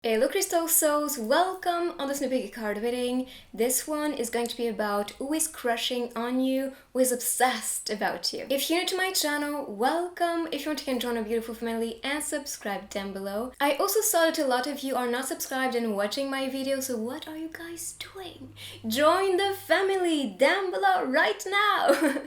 Hello Crystal Souls, welcome on this new big card reading. This one is going to be about who is crushing on you, who is obsessed about you. If you're new to my channel, welcome. If you want to join a beautiful family and subscribe down below. I also saw that a lot of you are not subscribed and watching my videos, so what are you guys doing? Join the family down below right now.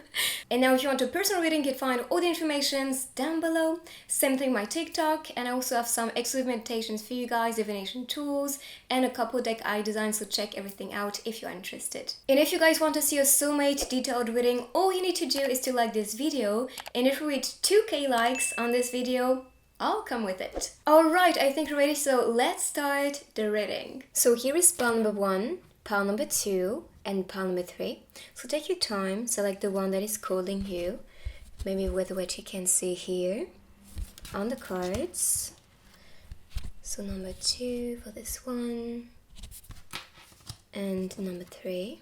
And now if you want a personal reading, you can find all the informations down below. Same thing with my TikTok, and I also have some exclusive meditations for you guys, divination tools, and a couple deck eye designs, so check everything out if you're interested. And if you guys want to see a soulmate detailed reading, all you need to do is to like this video, and if we reach 2k likes on this video, I'll come with it. Alright, I think we're ready, so let's start the reading. So here is pile number 1, pile number 2, and pile number 3. So take your time, select the one that is calling you, maybe with what you can see here on the cards. So number 2 for this one, and number 3.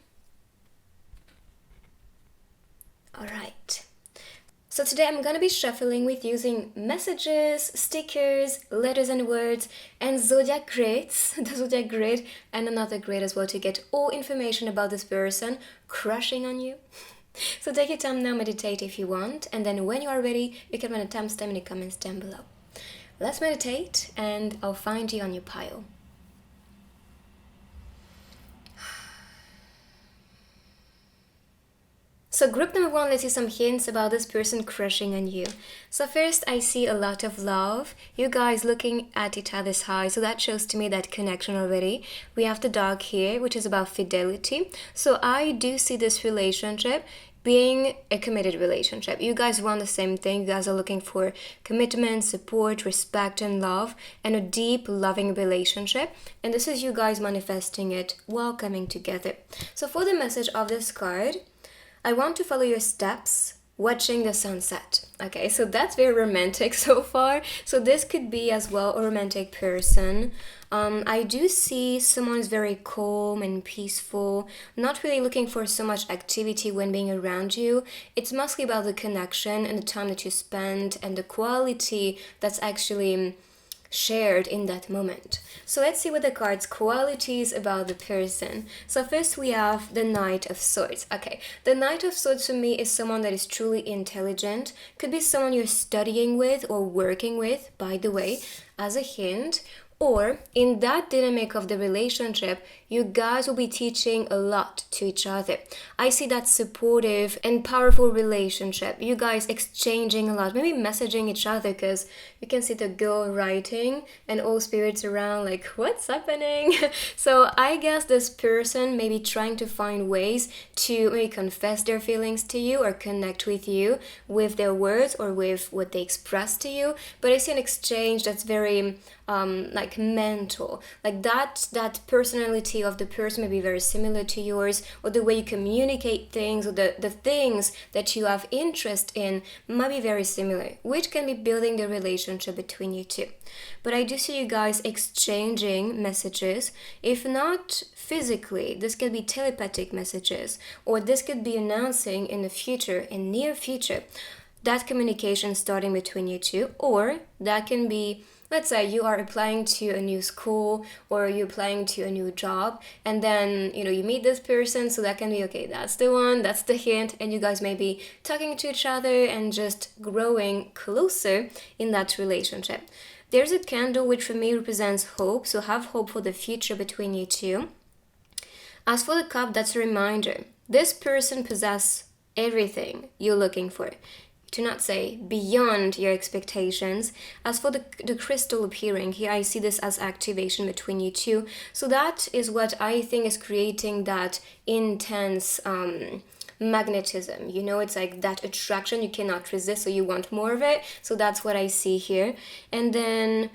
Alright, so today I'm gonna be shuffling with using messages, stickers, letters and words, and zodiac grids, the zodiac grid, and another grid as well to get all information about this person crushing on you. So take your time now, meditate if you want, and then when you are ready, you can run a timestamp in the comments down below. Let's meditate, and I'll find you on your pile. So group number 1, let's see some hints about this person crushing on you. So first, I see a lot of love. You guys looking at each other's eyes, so that shows to me that connection already. We have the dog here, which is about fidelity. So I do see this relationship being a committed relationship. You guys want the same thing. You guys are looking for commitment, support, respect, and love, and a deep, loving relationship. And this is you guys manifesting it while coming together. So for the message of this card, I want to follow your steps watching the sunset. Okay, so that's very romantic so far. So this could be as well a romantic person. I do see someone is very calm and peaceful, not really looking for so much activity when being around you. It's mostly about the connection and the time that you spend and the quality that's actually shared in that moment. So let's see what the cards qualities about the person. So first we have the Knight of Swords. Okay, the Knight of Swords for me is someone that is truly intelligent. Could be someone you're studying with or working with, by the way, as a hint. Or in that dynamic of the relationship, you guys will be teaching a lot to each other. I see that supportive and powerful relationship. You guys exchanging a lot, maybe messaging each other, because you can see the girl writing and all spirits around like, what's happening? So I guess this person may be trying to find ways to maybe confess their feelings to you or connect with you with their words or with what they express to you. But I see an exchange that's very like mental, like that personality of the person may be very similar to yours, or the way you communicate things, or the things that you have interest in might be very similar, which can be building the relationship between you two. But I do see you guys exchanging messages, if not physically, this could be telepathic messages, or this could be announcing in the future, in near future, that communication starting between you two. Or that can be, let's say you are applying to a new school or you're applying to a new job, and then you meet this person, so that can be, okay, that's the one, that's the hint, and you guys may be talking to each other and just growing closer in that relationship. There's a candle which for me represents hope, so have hope for the future between you two. As for the cup, that's a reminder. This person possesses everything you're looking for. To not say beyond your expectations. As for the crystal appearing here, I see this as activation between you two. So that is what I think is creating that intense magnetism. It's like that attraction you cannot resist, so you want more of it. So that's what I see here. And then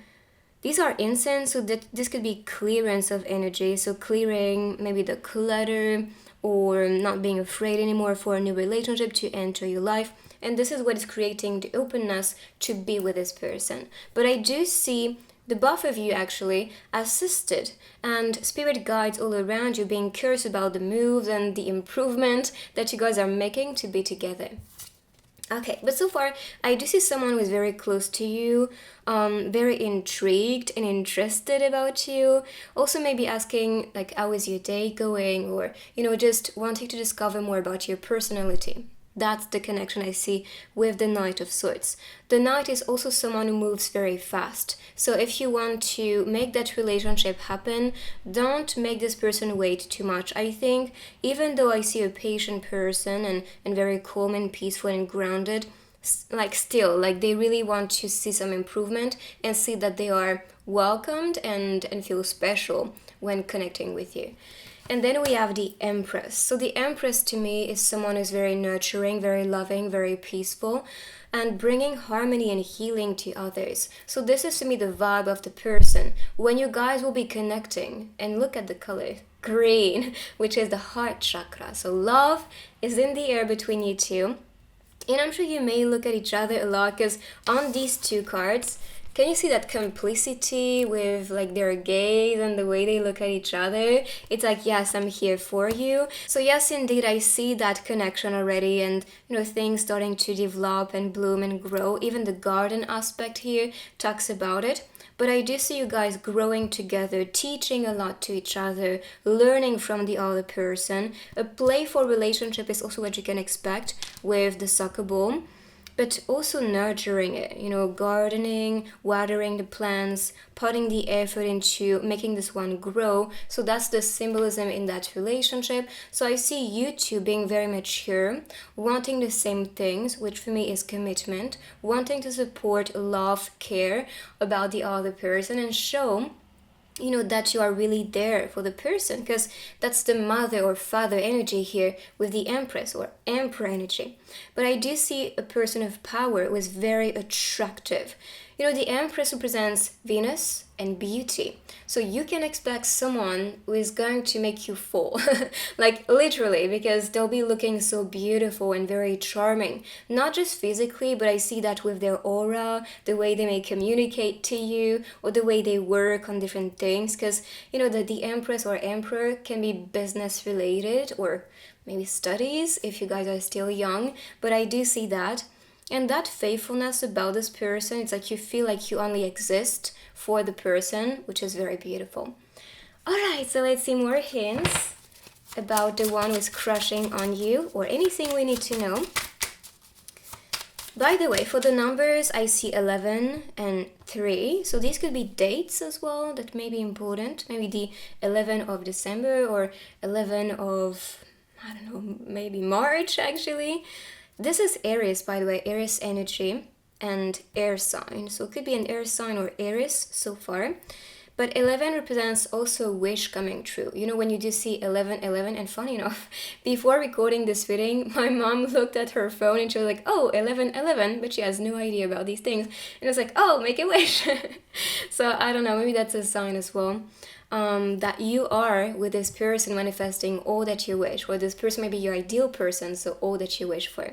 these are incense, so that this could be clearance of energy. So clearing maybe the clutter, or not being afraid anymore for a new relationship to enter your life. And this is what is creating the openness to be with this person. But I do see the both of you actually assisted, and spirit guides all around you being curious about the moves and the improvement that you guys are making to be together. Okay, but so far I do see someone who is very close to you, very intrigued and interested about you. Also, maybe asking like, "How is your day going?" or just wanting to discover more about your personality. That's the connection I see with the Knight of Swords. The Knight is also someone who moves very fast. So if you want to make that relationship happen, don't make this person wait too much. I think even though I see a patient person and very calm and peaceful and grounded, like still, like they really want to see some improvement and see that they are welcomed and feel special when connecting with you. And then we have the Empress. So the Empress to me is someone who's very nurturing, very loving, very peaceful, and bringing harmony and healing to others. So this is to me the vibe of the person. When you guys will be connecting, and look at the color, green, which is the heart chakra. So love is in the air between you two. And I'm sure you may look at each other a lot because on these two cards, can you see that complicity with like their gaze and the way they look at each other? It's like, yes, I'm here for you. So yes, indeed, I see that connection already and, things starting to develop and bloom and grow. Even the garden aspect here talks about it. But I do see you guys growing together, teaching a lot to each other, learning from the other person. A playful relationship is also what you can expect with the soccer ball, but also nurturing it, gardening, watering the plants, putting the effort into making this one grow. So that's the symbolism in that relationship. So I see you two being very mature, wanting the same things, which for me is commitment, wanting to support, love, care about the other person and show that you are really there for the person, because that's the mother or father energy here with the Empress or Emperor energy. But I do see a person of power who is very attractive. The Empress represents Venus and beauty. So you can expect someone who is going to make you fall, like literally, because they'll be looking so beautiful and very charming. Not just physically, but I see that with their aura, the way they may communicate to you, or the way they work on different things. Because, that the Empress or Emperor can be business related or maybe studies if you guys are still young. But I do see that. And that faithfulness about this person, it's like you feel like you only exist for the person, which is very beautiful. Alright, so let's see more hints about the one who's crushing on you or anything we need to know. By the way, for the numbers, I see 11 and 3. So these could be dates as well that may be important. Maybe the 11th of December or 11 of, I don't know, maybe March actually. This is Aries, by the way, Aries energy and air sign. So it could be an air sign or Aries so far. But 11 represents also a wish coming true. When you do see 11, 11, and funny enough, before recording this reading, my mom looked at her phone and she was like, oh, 11, 11, but she has no idea about these things. And I was like, oh, make a wish. So I don't know, maybe that's a sign as well. That you are with this person manifesting all that you wish, or this person may be your ideal person, so all that you wish for.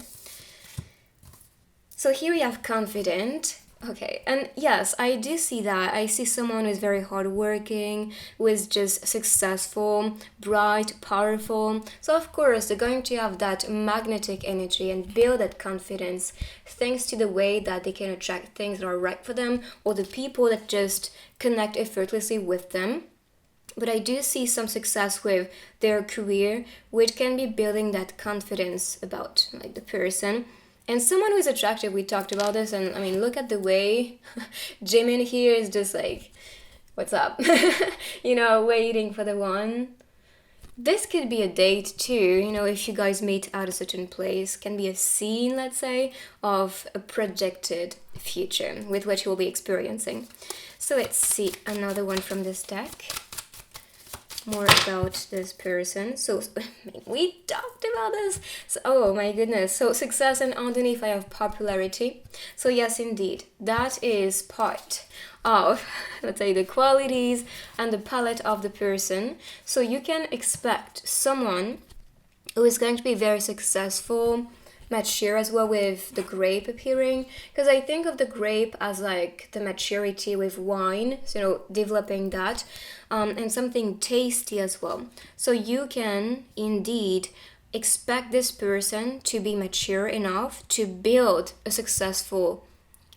So here we have confident. Okay, and yes, I do see that. I see someone who is very hardworking, who is just successful, bright, powerful. So of course, they're going to have that magnetic energy and build that confidence thanks to the way that they can attract things that are right for them or the people that just connect effortlessly with them. But I do see some success with their career, which can be building that confidence about like the person. And someone who is attractive, we talked about this, and I mean, look at the way Jimin here is just like, what's up? Waiting for the one. This could be a date too, if you guys meet at a certain place. Can be a scene, let's say, of a projected future with what you will be experiencing. So let's see another one from this deck. More about this person. So we talked about this. So, oh my goodness. So success, and underneath I have popularity. So yes, indeed, that is part of, let's say, the qualities and the palette of the person. So you can expect someone who is going to be very successful, mature as well, with the grape appearing, because I think of the grape as like the maturity with wine, so developing that, and something tasty as well. So you can indeed expect this person to be mature enough to build a successful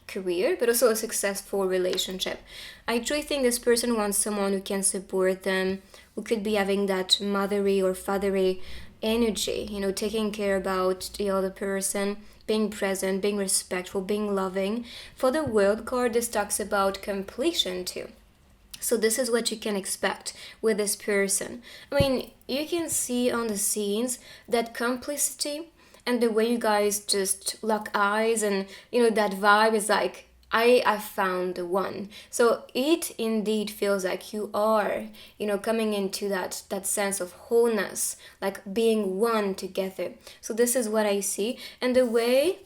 career, but also a successful relationship. I truly think this person wants someone who can support them, who could be having that motherly or fatherly energy, taking care about the other person, being present, being respectful, being loving. For the World card, this talks about completion too. So this is what you can expect with this person. I mean, you can see on the scenes that complicity and the way you guys just lock eyes, and that vibe is like, I found the one. So it indeed feels like you are, coming into that sense of wholeness, like being one together. So this is what I see. And the way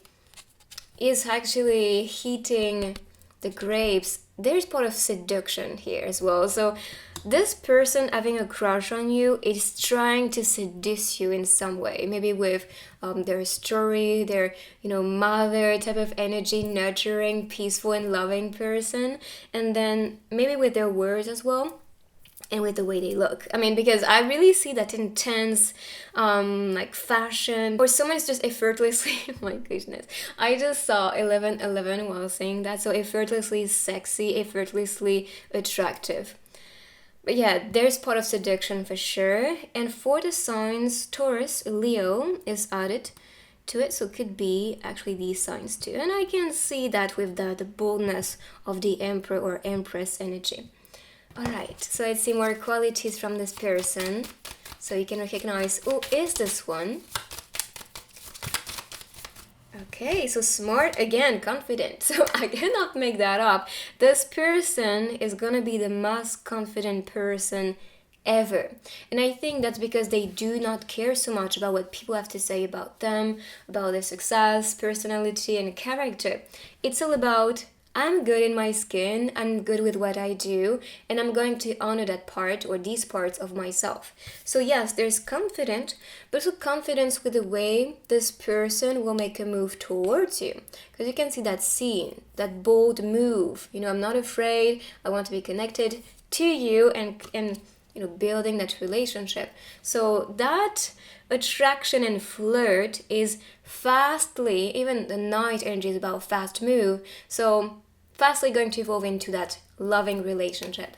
is actually heating the grapes. There's part of seduction here as well. So this person having a crush on you is trying to seduce you in some way, maybe with their story, their mother type of energy, nurturing, peaceful and loving person, and then maybe with their words as well, and with the way they look. I mean, because I really see that intense like fashion, or someone is just effortlessly my goodness, I just saw 1111 while saying that. So effortlessly sexy, effortlessly attractive. But yeah, there's part of seduction for sure. And for the signs, Taurus, Leo is added to it, so it could be actually these signs too. And I can see that with the boldness of the Emperor or Empress energy. Alright, so let's see more qualities from this person, so you can recognize who is this one. Okay, so smart, again, confident. So I cannot make that up. This person is gonna be the most confident person ever. And I think that's because they do not care so much about what people have to say about them, about their success, personality, and character. It's all about, I'm good in my skin, I'm good with what I do, and I'm going to honor that part or these parts of myself. So yes, there's confidence, but also confidence with the way this person will make a move towards you. Because you can see that scene, that bold move. I'm not afraid, I want to be connected to you, and building that relationship. So that attraction and flirt is fastly, even the night energy is about fast move, so fastly going to evolve into that loving relationship.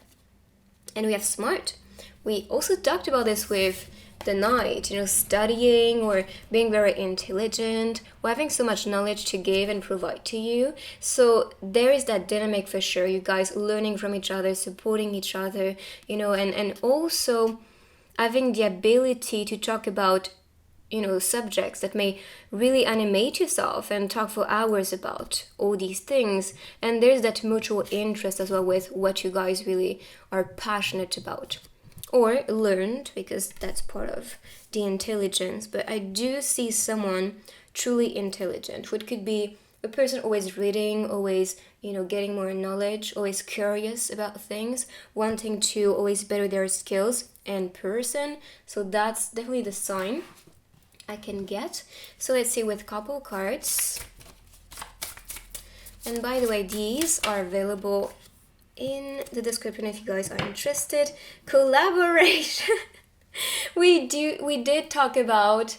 And we have smart. We also talked about this with the night, studying or being very intelligent, or having so much knowledge to give and provide to you. So there is that dynamic for sure, you guys learning from each other, supporting each other, and also having the ability to talk about subjects that may really animate yourself and talk for hours about all these things. And there's that mutual interest as well with what you guys really are passionate about or learned, because that's part of the intelligence. But I do see someone truly intelligent, which could be a person always reading, always getting more knowledge, always curious about things, wanting to always better their skills in person. So that's definitely the sign I can get. So let's see with couple cards. And by the way, these are available in the description if you guys are interested. Collaboration. we did talk about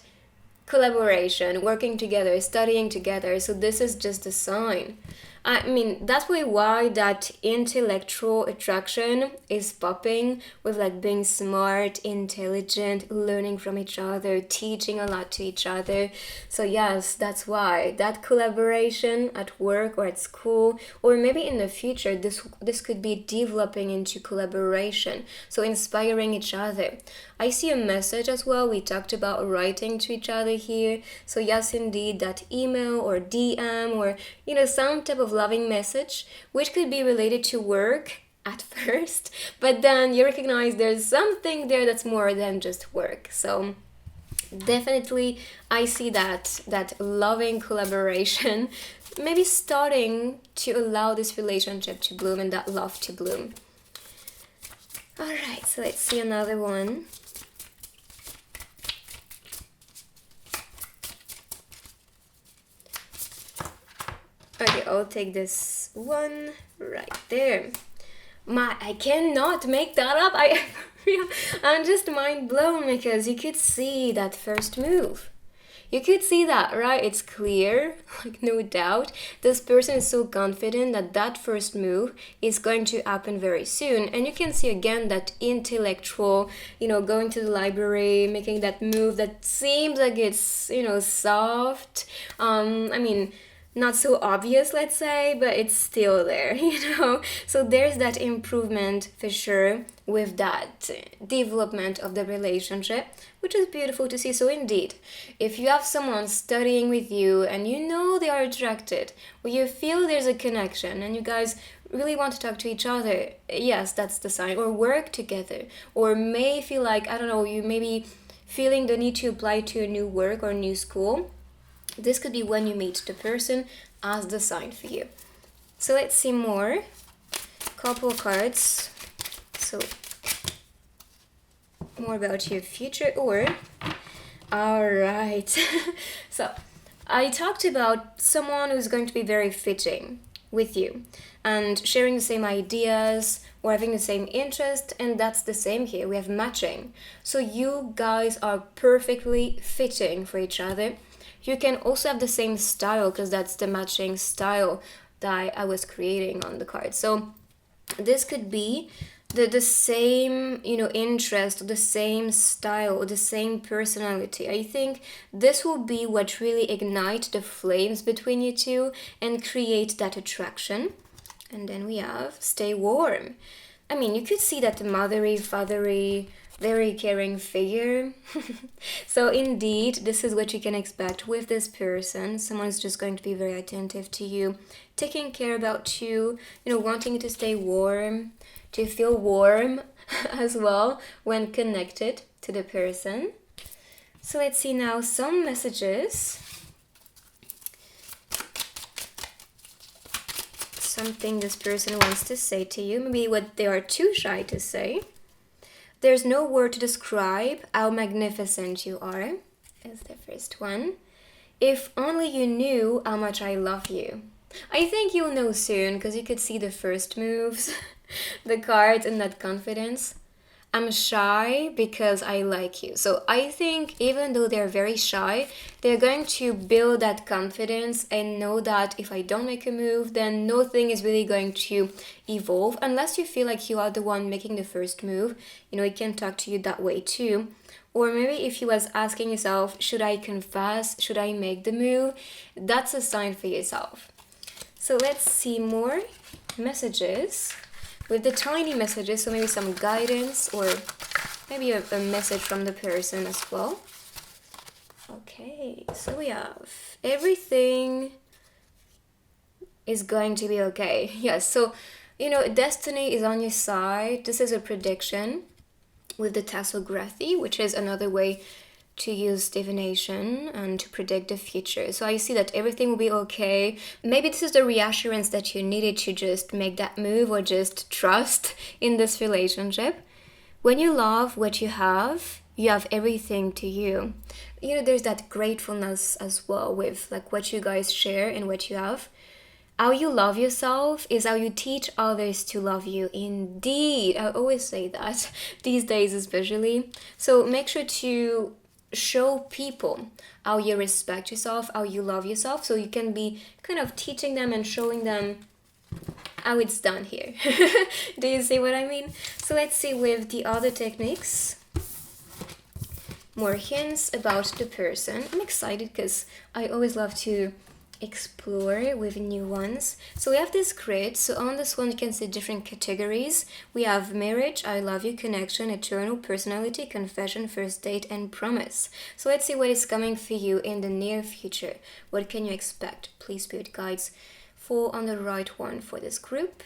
collaboration, working together, studying together. So this is just a sign. I mean, that's really why that intellectual attraction is popping, with like being smart, intelligent, learning from each other, teaching a lot to each other. So yes, that's why that collaboration at work or at school, or maybe in the future, this could be developing into collaboration. So inspiring each other. I see a message as well. We talked about writing to each other here. So yes, indeed, that email or DM or some type of loving message, which could be related to work at first, but then you recognize there's something there that's more than just work. So definitely I see that loving collaboration maybe starting to allow this relationship to bloom and that love to bloom. All right, so let's see another one. Okay, I'll take this one right there. I cannot make that up. Yeah, I'm just mind blown because you could see that first move. You could see that, right? It's clear, like no doubt. This person is so confident that that first move is going to happen very soon. And you can see again that intellectual, going to the library, making that move that seems like it's, soft. I mean, not so obvious, let's say, but it's still there, So there's that improvement for sure with that development of the relationship, which is beautiful to see. So indeed, if you have someone studying with you and you know they are attracted, or you feel there's a connection and you guys really want to talk to each other, yes, that's the sign. Or work together, or may feel like, I don't know, you may be feeling the need to apply to a new work or new school. This could be when you meet the person as the sign for you. So let's see more. Couple cards. So more about your future alright. So I talked about someone who's going to be very fitting with you and sharing the same ideas or having the same interest, and that's the same here. We have matching. So you guys are perfectly fitting for each other. You can also have the same style because that's the matching style that I was creating on the card. So this could be the same, interest, the same style, the same personality. I think this will be what really ignites the flames between you two and create that attraction. And then we have stay warm. I mean, you could see that the mothery, fatherly, very caring figure. So indeed, this is what you can expect with this person. Someone is just going to be very attentive to you, taking care about you, wanting you to stay warm, to feel warm as well when connected to the person. So let's see now some messages. Something this person wants to say to you, maybe what they are too shy to say. There's no word to describe how magnificent you are, is the first one. If only you knew how much I love you. I think you'll know soon because you could see the first moves, the cards, and that confidence. I'm shy because I like you. So I think even though they're very shy, they're going to build that confidence and know that if I don't make a move, then nothing is really going to evolve unless you feel like you are the one making the first move. It can talk to you that way too. Or maybe if you was asking yourself, should I confess? Should I make the move? That's a sign for yourself. So let's see more messages. With the tiny messages, so maybe some guidance or maybe a message from the person as well. Okay, so we have everything is going to be okay. Yes, so, destiny is on your side. This is a prediction with the tassography, which is another way to use divination and to predict the future. So I see that everything will be okay. Maybe this is the reassurance that you needed to just make that move or just trust in this relationship. When you love what you have everything to you. There's that gratefulness as well with like what you guys share and what you have. How you love yourself is how you teach others to love you. Indeed, I always say that, these days especially. So make sure to show people how you respect yourself, how you love yourself, so you can be kind of teaching them and showing them how it's done here. Do you see what I mean? So let's see with the other techniques. More hints about the person. I'm excited because I always love to explore with new ones. So we have this grid. So on this one you can see different categories. We have marriage, I love you, connection, eternal, personality, confession, first date, and promise. So let's see what is coming for you in the near future. What can you expect? Please, spirit guides, fall on the right one for this group.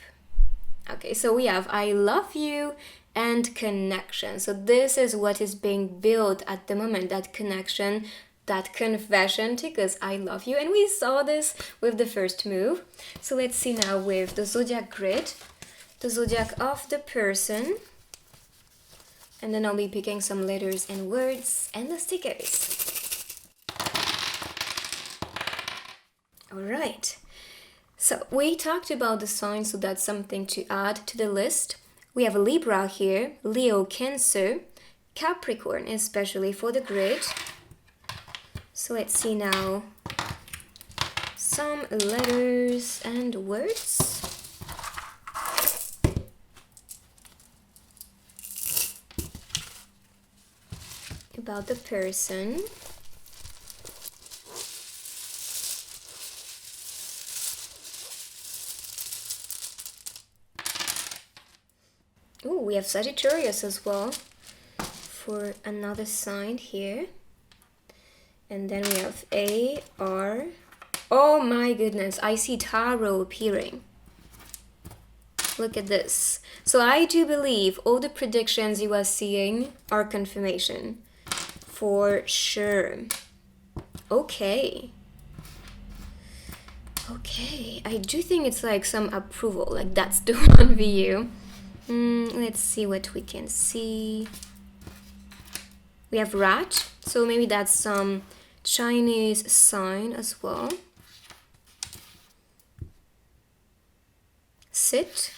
Okay, so we have I love you and connection. So this is what is being built at the moment, that connection, that confession, because I love you. And we saw this with the first move. So let's see now with the zodiac grid, the zodiac of the person. And then I'll be picking some letters and words and the stickers. All right. So we talked about the signs, so that's something to add to the list. We have a Libra here, Leo, Cancer, Capricorn, especially for the grid. So let's see now some letters and words. About the person. Oh, we have Sagittarius as well for another sign here. And then we have A, R. Oh my goodness, I see Tarot appearing. Look at this. So I do believe all the predictions you are seeing are confirmation. For sure. Okay. Okay, I do think it's like some approval, like that's the one for you. Let's see what we can see. We have rat, so maybe that's some Chinese sign as well. Sit.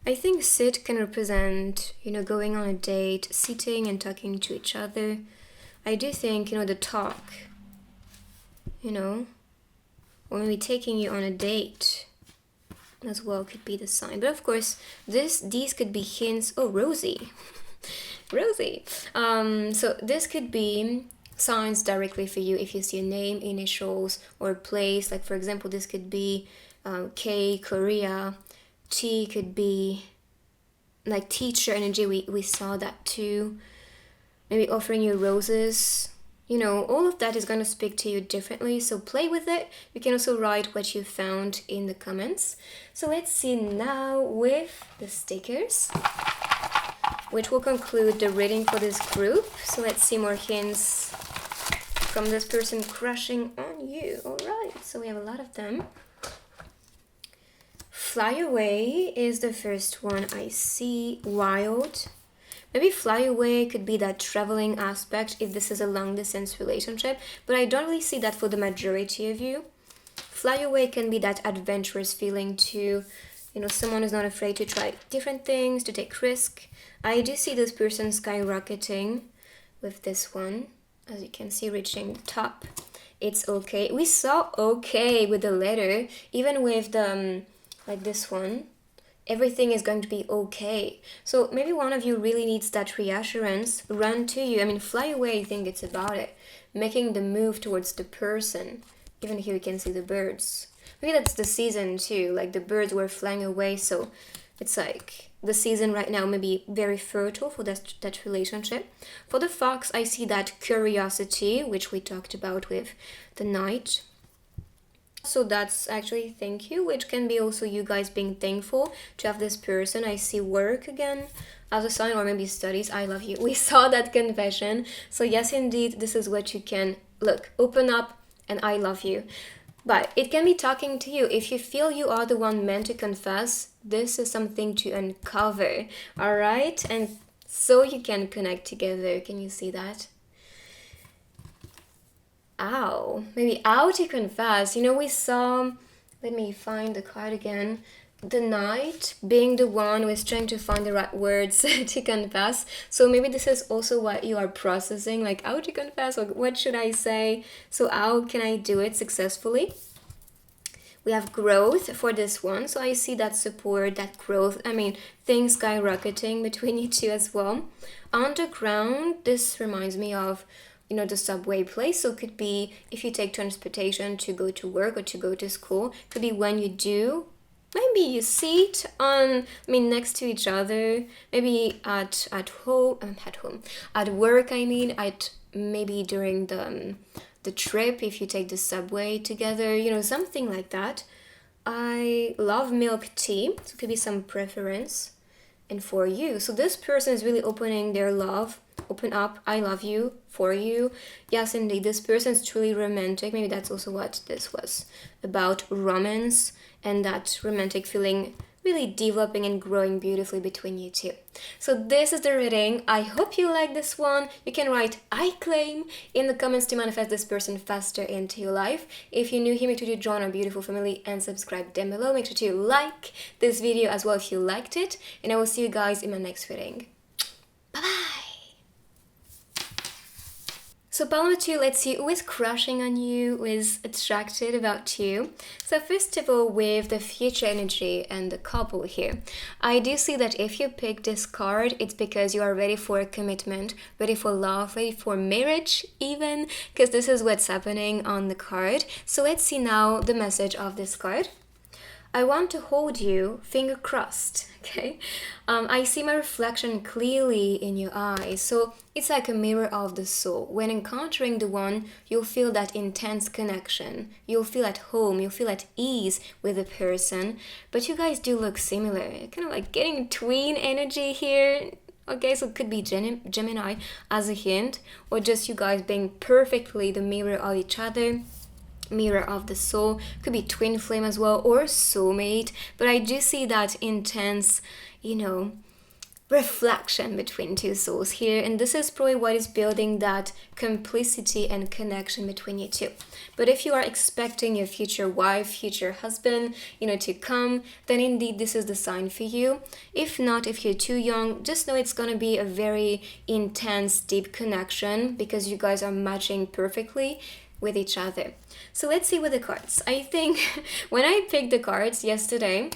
I think sit can represent, going on a date, sitting and talking to each other. I do think, the talk, or maybe taking you on a date as well could be the sign. But of course, these could be hints. Oh, Rosie. Rosie. So this could be signs directly for you if you see a name, initials, or a place. Like, for example, this could be K, Korea. T could be like teacher energy. We saw that too. Maybe offering you roses. All of that is going to speak to you differently, so play with it. You can also write what you found in the comments. So let's see now with the stickers, which will conclude the reading for this group. So let's see more hints from this person crushing on you. All right, so we have a lot of them. Fly away is the first one I see. Wild. Maybe fly away could be that traveling aspect if this is a long distance relationship, but I don't really see that for the majority of you. Fly away can be that adventurous feeling to, someone who's not afraid to try different things, to take risk. I do see this person skyrocketing with this one, as you can see, reaching the top. It's okay. We saw okay with the letter, even with the, like this one. Everything is going to be okay. So maybe one of you really needs that reassurance. Run to you. I mean, fly away, I think it's about it. Making the move towards the person. Even here you can see the birds. Maybe that's the season too. Like the birds were flying away. So it's like the season right now may be very fertile for that relationship. For the fox, I see that curiosity, which we talked about with the knight. So that's actually thank you, which can be also you guys being thankful to have this person. I see work again as a sign, or maybe studies. I love you. We saw that confession. So yes, indeed, this is what you can look, open up, and I love you. But it can be talking to you. If you feel you are the one meant to confess, this is something to uncover. All right, and so you can connect together. Can you see that? Ow, maybe out to confess. We saw, let me find the card again, the knight being the one who is trying to find the right words to confess. So maybe this is also what you are processing, like how to confess, or what should I say, so how can I do it successfully. We have growth for this one, so I see that support, that growth, I mean things skyrocketing between you two as well. Underground, this reminds me of the subway place. So it could be if you take transportation to go to work or to go to school. Could be when you do, maybe you sit on, next to each other. Maybe at work. At maybe during the trip, if you take the subway together. Something like that. I love milk tea. So it could be some preference. And for you, so this person is really opening their love. Open up, I love you, for you. Yes, indeed, this person is truly romantic. Maybe that's also what this was about, romance and that romantic feeling really developing and growing beautifully between you two. So this is the reading. I hope you like this one. You can write "I claim" in the comments to manifest this person faster into your life. If you're new here, make sure to join our beautiful family and subscribe down below. Make sure to like this video as well if you liked it, and I will see you guys in my next reading. Bye bye. So pile number 2, let's see who is crushing on you, who is attracted about you. So first of all, with the future energy and the couple here, I do see that if you pick this card, it's because you are ready for a commitment, ready for love, ready for marriage even, because this is what's happening on the card. So let's see now the message of this card. I want to hold you, finger crossed, okay? I see my reflection clearly in your eyes. So it's like a mirror of the soul. When encountering the one, you'll feel that intense connection. You'll feel at home, you'll feel at ease with the person. But you guys do look similar. Kind of like getting twin energy here. Okay, so it could be Gemini as a hint, or just you guys being perfectly the mirror of each other. Mirror of the soul, could be twin flame as well, or soulmate, but I do see that intense, reflection between two souls here, and this is probably what is building that complicity and connection between you two. But if you are expecting your future wife, future husband, to come, then indeed this is the sign for you. If not, if you're too young, just know it's gonna be a very intense, deep connection because you guys are matching perfectly with each other. So let's see with the cards. I think when I picked the cards yesterday,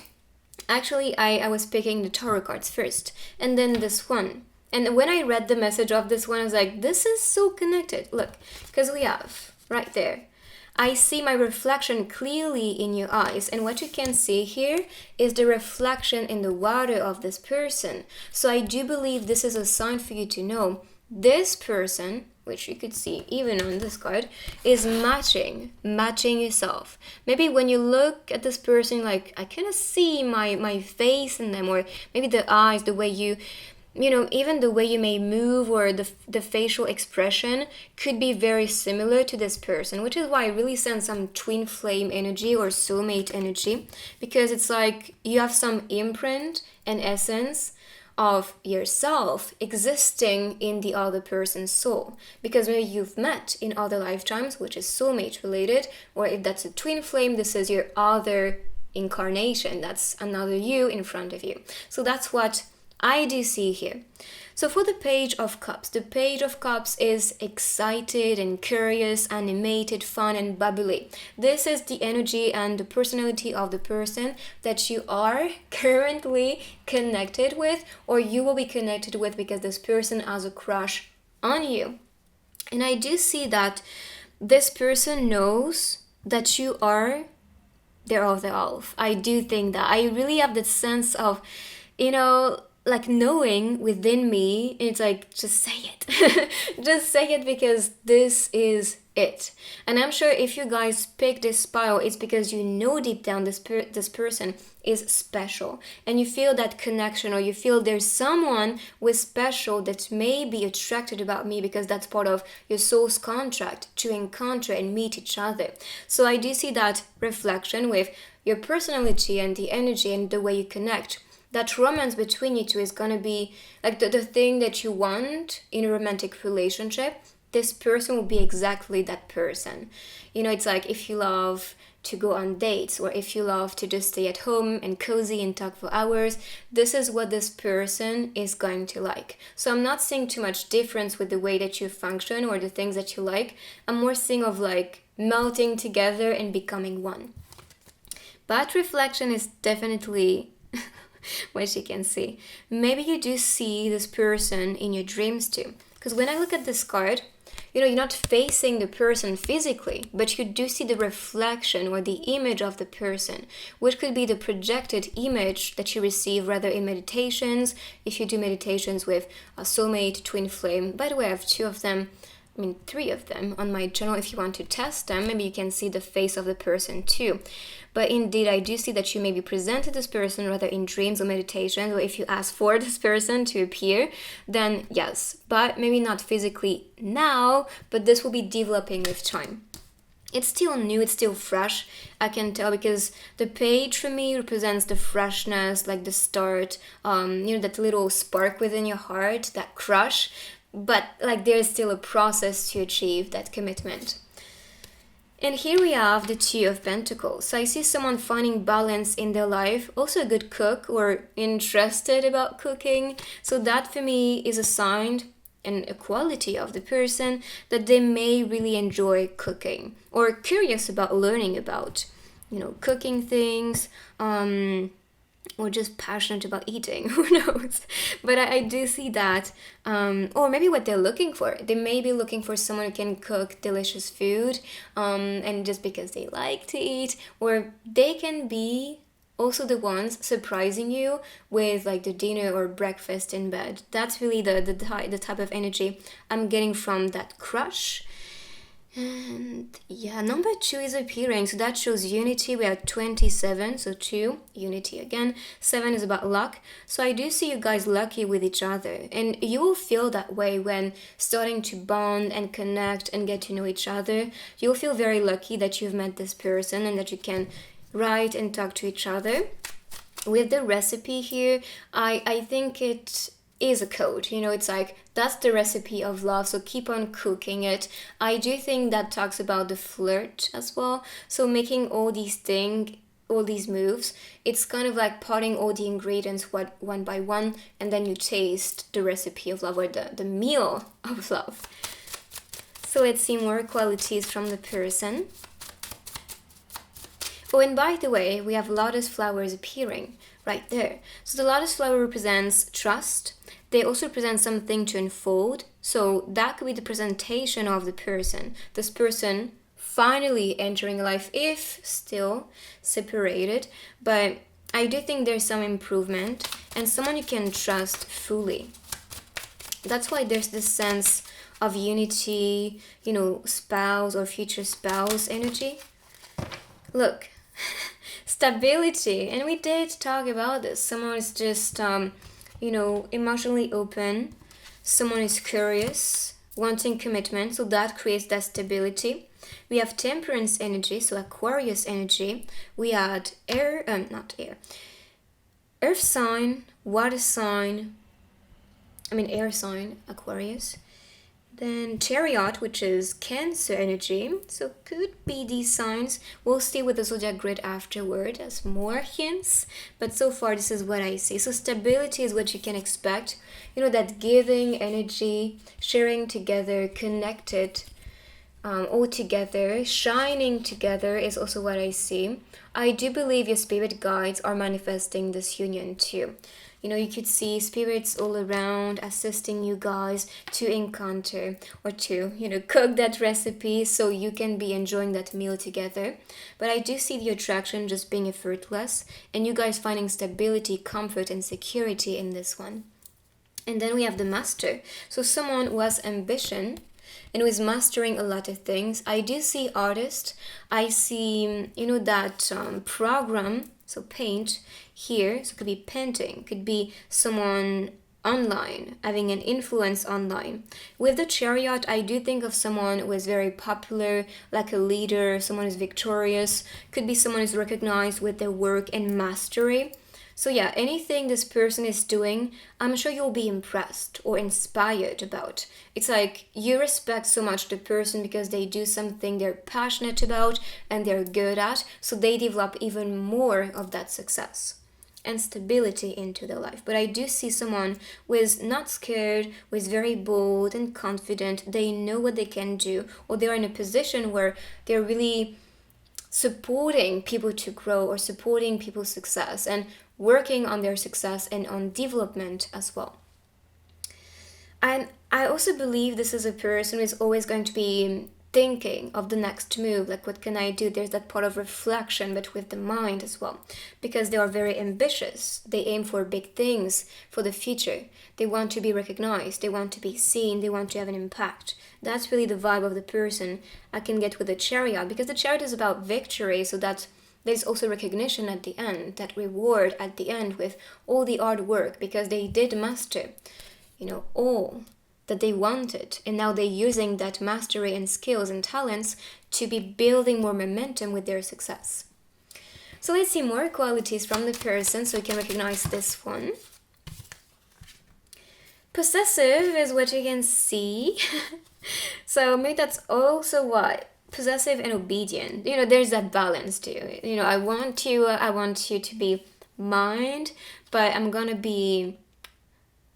actually I was picking the tarot cards first and then this one. And when I read the message of this one, I was like, this is so connected. Look, because we have right there, I see my reflection clearly in your eyes, and what you can see here is the reflection in the water of this person. So I do believe this is a sign for you to know this person, which you could see even on this card, is matching yourself. Maybe when you look at this person, like, I kind of see my face in them, or maybe the eyes, the way you even the way you may move, or the facial expression could be very similar to this person, which is why I really sense some twin flame energy or soulmate energy, because it's like you have some imprint and essence of yourself existing in the other person's soul, because maybe you've met in other lifetimes, which is soulmate related, or if that's a twin flame, this is your other incarnation, that's another you in front of you. So that's what I do see here. So for the Page of Cups, the Page of Cups is excited and curious, animated, fun and bubbly. This is the energy and the personality of the person that you are currently connected with, or you will be connected with, because this person has a crush on you. And I do see that this person knows that you are their other half. I do think that. I really have this sense of, like knowing within me, it's like, just say it. Just say it, because this is it. And I'm sure if you guys pick this pile, it's because you know deep down this person is special, and you feel that connection, or you feel there's someone with special that may be attracted about me, because that's part of your soul's contract to encounter and meet each other. So I do see that reflection with your personality and the energy and the way you connect. That romance between you two is going to be like the thing that you want in a romantic relationship. This person will be exactly that person. It's like if you love to go on dates, or if you love to just stay at home and cozy and talk for hours, this is what this person is going to like. So I'm not seeing too much difference with the way that you function or the things that you like. I'm more seeing of like melting together and becoming one. But reflection is definitely what you can see. Maybe you do see this person in your dreams too, because when I look at this card, you're not facing the person physically, but you do see the reflection or the image of the person, which could be the projected image that you receive rather in meditations, if you do meditations with a soulmate, twin flame. By the way, I have 2 of them, 3 of them on my channel. If you want to test them, maybe you can see the face of the person too. But indeed, I do see that you may be presented this person rather in dreams or meditations, or if you ask for this person to appear, then yes. But maybe not physically now, but this will be developing with time. It's still new, it's still fresh. I can tell because the page for me represents the freshness, like the start, that little spark within your heart, that crush. But like there's still a process to achieve that commitment. And here we have the Two of Pentacles. So I see someone finding balance in their life, also a good cook or interested about cooking. So that for me is a sign and a quality of the person that they may really enjoy cooking or curious about learning about, cooking things, or just passionate about eating, who knows. But I do see that, or maybe what they're looking for, they may be looking for someone who can cook delicious food, and just because they like to eat, or they can be also the ones surprising you with like the dinner or breakfast in bed. That's really the type of energy I'm getting from that crush. And yeah, number 2 is appearing, so that shows unity. We have 27, so 2, unity again. 7 is about luck, so I do see you guys lucky with each other, and you will feel that way when starting to bond and connect and get to know each other. You'll feel very lucky that you've met this person and that you can write and talk to each other. With the recipe here, I think it is a code, it's like that's the recipe of love, so keep on cooking it. I do think that talks about the flirt as well, so making all these moves, it's kind of like potting all the ingredients one by one, and then you taste the recipe of love, or the meal of love. So let's see more qualities from the person. Oh, and by the way, we have lotus flowers appearing right there. So the lotus flower represents trust. They also represent something to unfold. So that could be the presentation of the person. This person finally entering life, if still separated. But I do think there's some improvement and someone you can trust fully. That's why there's this sense of unity, spouse or future spouse energy. Look, stability, and we did talk about this. Someone is just emotionally open. Someone is curious, wanting commitment, so that creates that stability. We have temperance energy, so Aquarius energy. We had earth sign, water sign, air sign, Aquarius. Then Chariot, which is Cancer energy. So could be these signs. We'll see with the zodiac grid afterward as more hints. But so far, this is what I see. So stability is what you can expect. That giving energy, sharing together, connected, all together, shining together is also what I see. I do believe your spirit guides are manifesting this union too. You could see spirits all around assisting you guys to encounter or to, cook that recipe so you can be enjoying that meal together. But I do see the attraction just being effortless and you guys finding stability, comfort, and security in this one. And then we have the master. So someone who has ambition and who is mastering a lot of things. I do see artist. I see, that program. So paint here, so it could be painting, could be someone online, having an influence online. With the Chariot, I do think of someone who is very popular, like a leader, someone who's victorious, could be someone who's recognized with their work and mastery. So yeah, anything this person is doing, I'm sure you'll be impressed or inspired about. It's like you respect so much the person because they do something they're passionate about and they're good at, so they develop even more of that success and stability into their life. But I do see someone who is not scared, who is very bold and confident. They know what they can do, or they're in a position where they're really supporting people to grow or supporting people's success and working on their success and on development as well. And I also believe this is a person who is always going to be thinking of the next move, like what can I do? There's that part of reflection, but with the mind as well, because they are very ambitious. They aim for big things for the future. They want to be recognized. They want to be seen. They want to have an impact. That's really the vibe of the person I can get with the Chariot, because the Chariot is about victory, so that there's also recognition at the end, that reward at the end with all the hard work, because they did master, all that they wanted, and now they're using that mastery and skills and talents to be building more momentum with their success. So let's see more qualities from the person so you can recognize this one. Possessive is what you can see. So maybe that's also what possessive and obedient. There's that balance too. I want you to be mine, but I'm gonna be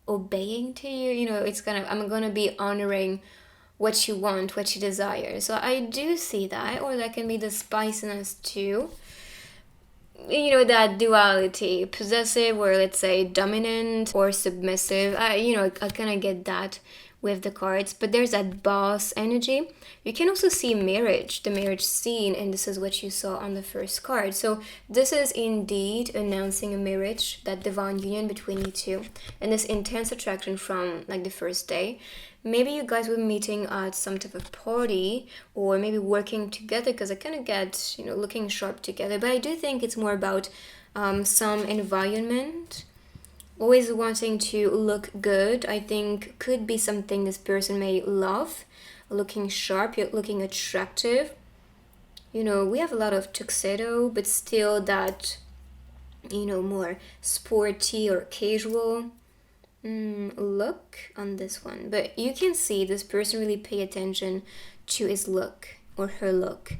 obeying to you. I'm gonna be honoring what you want, what you desire. So I do see that, or that can be the spiciness too. That duality, possessive, or let's say dominant or submissive. I kind of get that with the cards, but there's that boss energy. You can also see marriage, the marriage scene, and this is what you saw on the first card. So this is indeed announcing a marriage, that divine union between you two, and this intense attraction from like the first day. Maybe you guys were meeting at some type of party, or maybe working together, because I kind of get, looking sharp together. But I do think it's more about some environment, always wanting to look good. I think could be something this person may love, looking sharp, looking attractive. We have a lot of tuxedo, but still that, more sporty or casual look on this one. But you can see this person really pay attention to his look or her look,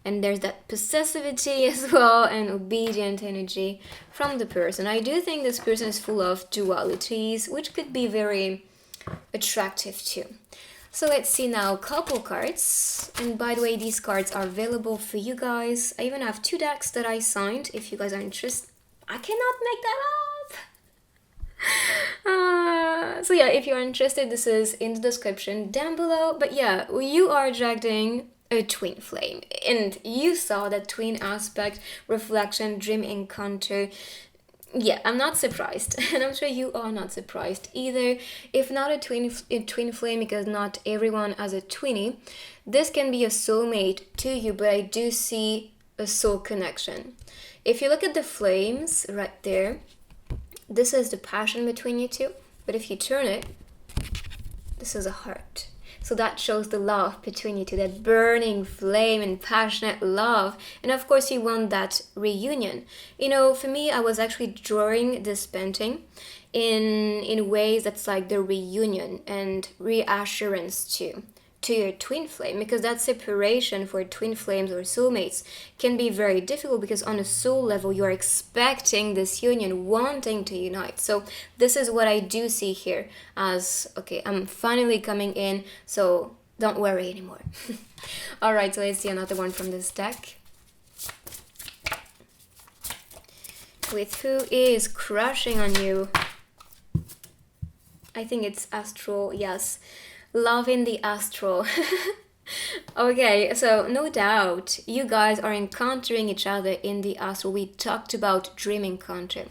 and there's that possessivity as well and obedient energy from the person. I do think this person is full of dualities, which could be very attractive too. So let's see now couple cards. And by the way, these cards are available for you guys. I even have 2 decks that I signed if you guys are interested. I cannot make that up. So yeah, if you're interested, this is in the description down below. But yeah, you are attracting a twin flame, and you saw that twin aspect, reflection, dream encounter. Yeah, I'm not surprised, and I'm sure you are not surprised either. If not a twin flame, because not everyone has a twinnie, this can be a soulmate to you, but I do see a soul connection. If you look at the flames right there, this is the passion between you two, but if you turn it, this is a heart. So that shows the love between you two, that burning flame and passionate love. And of course you want that reunion. For me, I was actually drawing this painting in ways that's like the reunion and reassurance to your twin flame, because that separation for twin flames or soulmates can be very difficult, because on a soul level you are expecting this union, wanting to unite. So this is what I do see here as, okay, I'm finally coming in, so don't worry anymore. All right, so let's see another one from this deck. With who is crushing on you? I think it's astral, yes. Love in the astral. Okay, so no doubt you guys are encountering each other in the astral. We talked about dream encounter.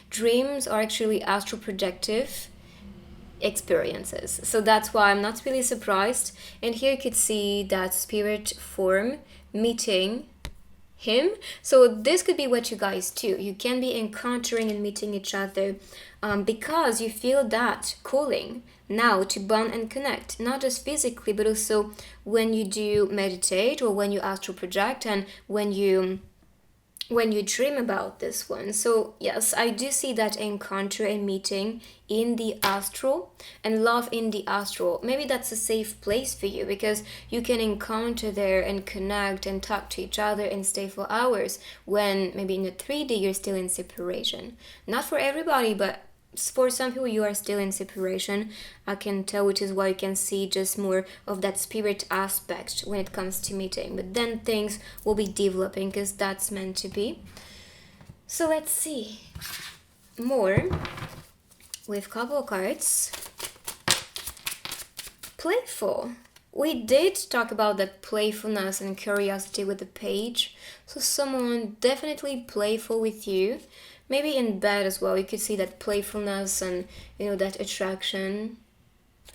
Dreams are actually astral projective experiences, so that's why I'm not really surprised. And here you could see that spirit form meeting him. So this could be what you guys do. You can be encountering and meeting each other because you feel that calling now to bond and connect, not just physically, but also when you do meditate, or when you astral project, and when you dream about this one. So yes, I do see that encounter and meeting in the astral, and love in the astral. Maybe that's a safe place for you, because you can encounter there and connect and talk to each other and stay for hours, when maybe in the 3D you're still in separation. Not for everybody, but for some people you are still in separation, I can tell, which is why you can see just more of that spirit aspect when it comes to meeting. But then things will be developing, because that's meant to be. So let's see more with couple cards. Playful. We did talk about that playfulness and curiosity with the page. So someone definitely playful with you. Maybe in bed as well, you could see that playfulness and, that attraction,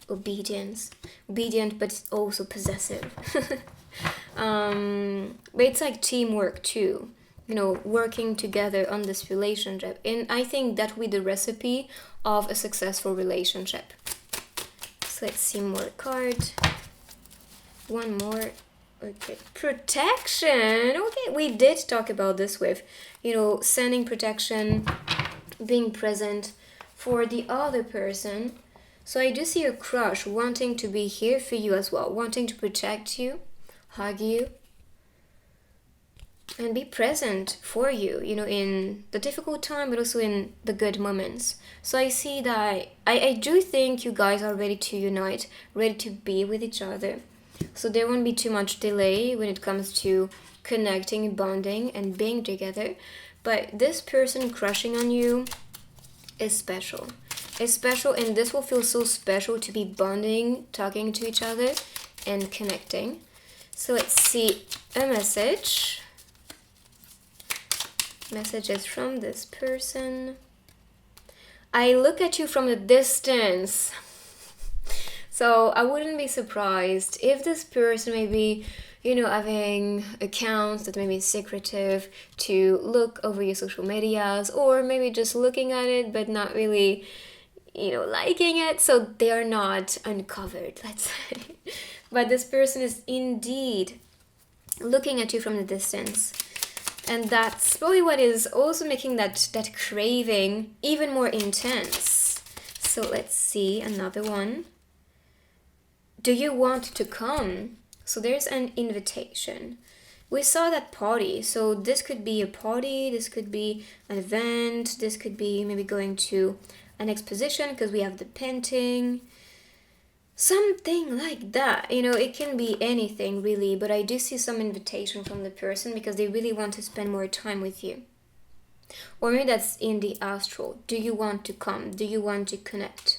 obedient, but also possessive. But it's like teamwork too, working together on this relationship. And I think that will be the recipe of a successful relationship. So So let's see more card. One more. Okay, protection. Okay, we did talk about this with, sending protection, being present for the other person. So I do see a crush wanting to be here for you as well, wanting to protect you, hug you, and be present for you, in the difficult time, but also in the good moments. So I see that I do think you guys are ready to unite, ready to be with each other. So there won't be too much delay when it comes to connecting, bonding, and being together. But this person crushing on you is special. It's special, and this will feel so special to be bonding, talking to each other, and connecting. So let's see a message. Messages from this person. I look at you from a distance. So I wouldn't be surprised if this person may be, having accounts that may be secretive to look over your social medias, or maybe just looking at it but not really, liking it. So they are not uncovered, let's say. But this person is indeed looking at you from the distance. And that's probably what is also making that craving even more intense. So let's see another one. Do you want to come? So there's an invitation. We saw that party. So this could be a party, this could be an event, this could be maybe going to an exposition because we have the painting. Something like that. It can be anything really, but I do see some invitation from the person because they really want to spend more time with you. Or maybe that's in the astral. Do you want to come? Do you want to connect?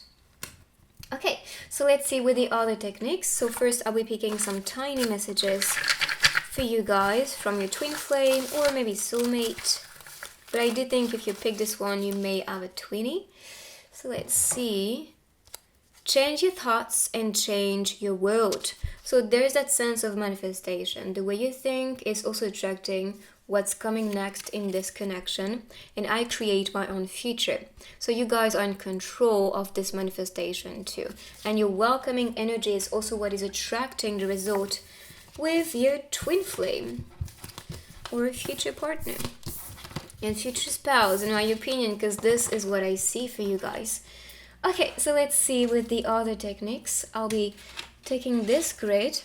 Okay, so let's see with the other techniques. So first I'll be picking some tiny messages for you guys from your twin flame or maybe soulmate. But I do think if you pick this one, you may have a twinnie. So let's see. Change your thoughts and change your world. So there's that sense of manifestation. The way you think is also attracting what's coming next in this connection, and I create my own future. So you guys are in control of this manifestation too, and your welcoming energy is also what is attracting the result with your twin flame or a future partner and future spouse, in my opinion, because this is what I see for you guys. Okay, so let's see with the other techniques. I'll be taking this grid.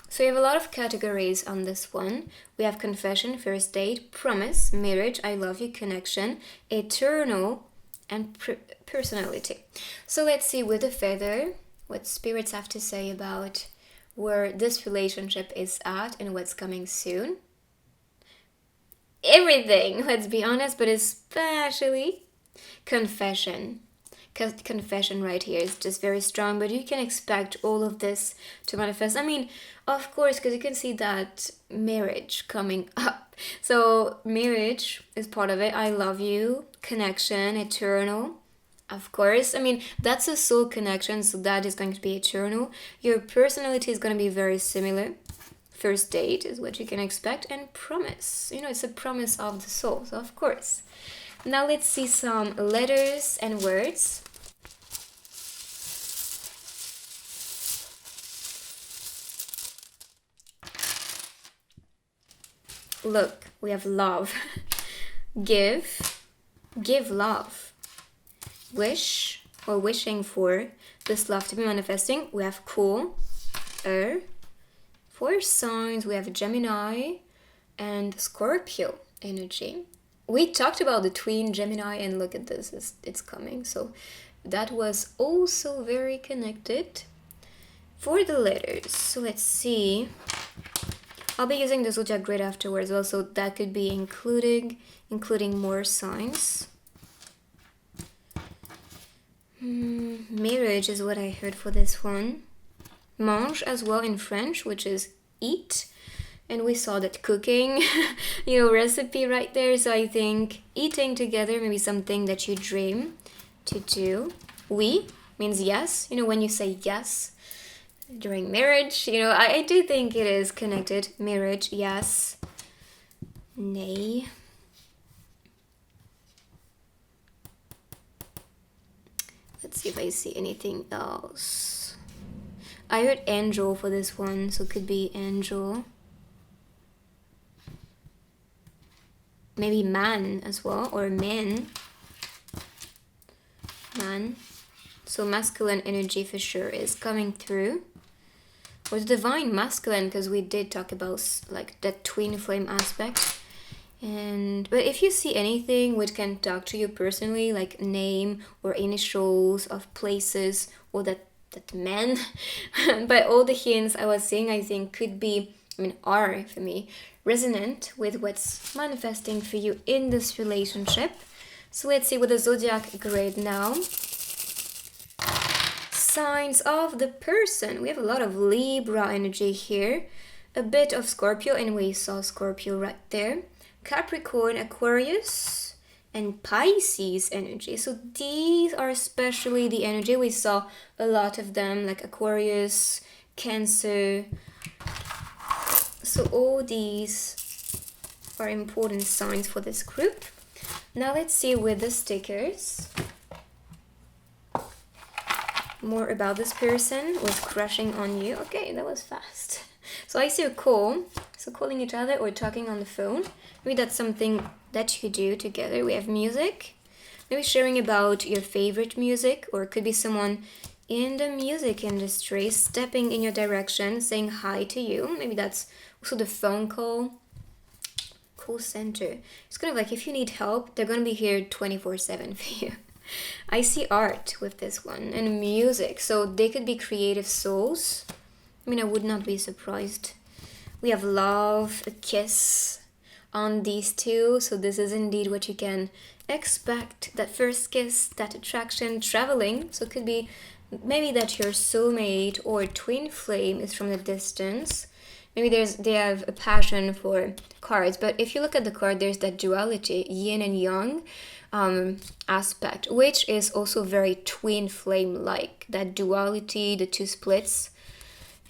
So we have a lot of categories on this one. We have confession, first date, promise, marriage, I love you, connection, eternal, and personality. So let's see with the feather what spirits have to say about where this relationship is at and what's coming soon. Everything, let's be honest, but especially confession. Because confession right here is just very strong, but you can expect all of this to manifest. I mean, of course, because you can see that marriage coming up. So marriage is part of it. I love you, connection, eternal. Of course, I mean, that's a soul connection, so that is going to be eternal. Your personality is going to be very similar. First date is what you can expect, and promise. It's a promise of the soul, so of course. Now let's see some letters and words. Look, we have love. Give love. Wish or wishing for this love to be manifesting. We have cool. For signs, we have Gemini and Scorpio energy. We talked about the twin Gemini, and look at this, it's coming. So that was also very connected. For the letters, so let's see. I'll be using the zodiac grid afterwards also. That could be including more signs. Marriage is what I heard for this one. Mange as well in French, which is eat. And we saw that cooking, recipe right there. So I think eating together may be something that you dream to do. Oui means yes. When you say yes during marriage, I do think it is connected. Marriage, yes. Nay. Let's see if I see anything else. I heard angel for this one, so it could be angel. Maybe man as well, or man. Man. So masculine energy for sure is coming through. Or the divine masculine, because we did talk about like that twin flame aspect. But if you see anything which can talk to you personally, like name or initials of places or that man, but all the hints I was saying, I think could be, are for me resonant with what's manifesting for you in this relationship. So let's see with the zodiac grid now. Signs of the person. We have a lot of Libra energy here, a bit of Scorpio, and we saw Scorpio right there. Capricorn, Aquarius, and Pisces energy. So these are especially the energy. We saw a lot of them, like Aquarius, Cancer. So all these are important signs for this group. Now let's see with the stickers. More about this person was crushing on you. Okay, that was fast. So I see a call. So calling each other or talking on the phone. Maybe that's something that you do together. We have music. Maybe sharing about your favorite music, or it could be someone in the music industry stepping in your direction, saying hi to you. Maybe that's also the phone call. Call center. It's kind of like if you need help, they're going to be here 24/7 for you. I see art with this one and music. So they could be creative souls. I would not be surprised. We have love, a kiss on these two. So this is indeed what you can expect. That first kiss, that attraction, traveling. So it could be maybe that your soulmate or twin flame is from the distance. Maybe they have a passion for cards. But if you look at the card, there's that duality, yin and yang aspect, which is also very twin flame-like. That duality, the two splits.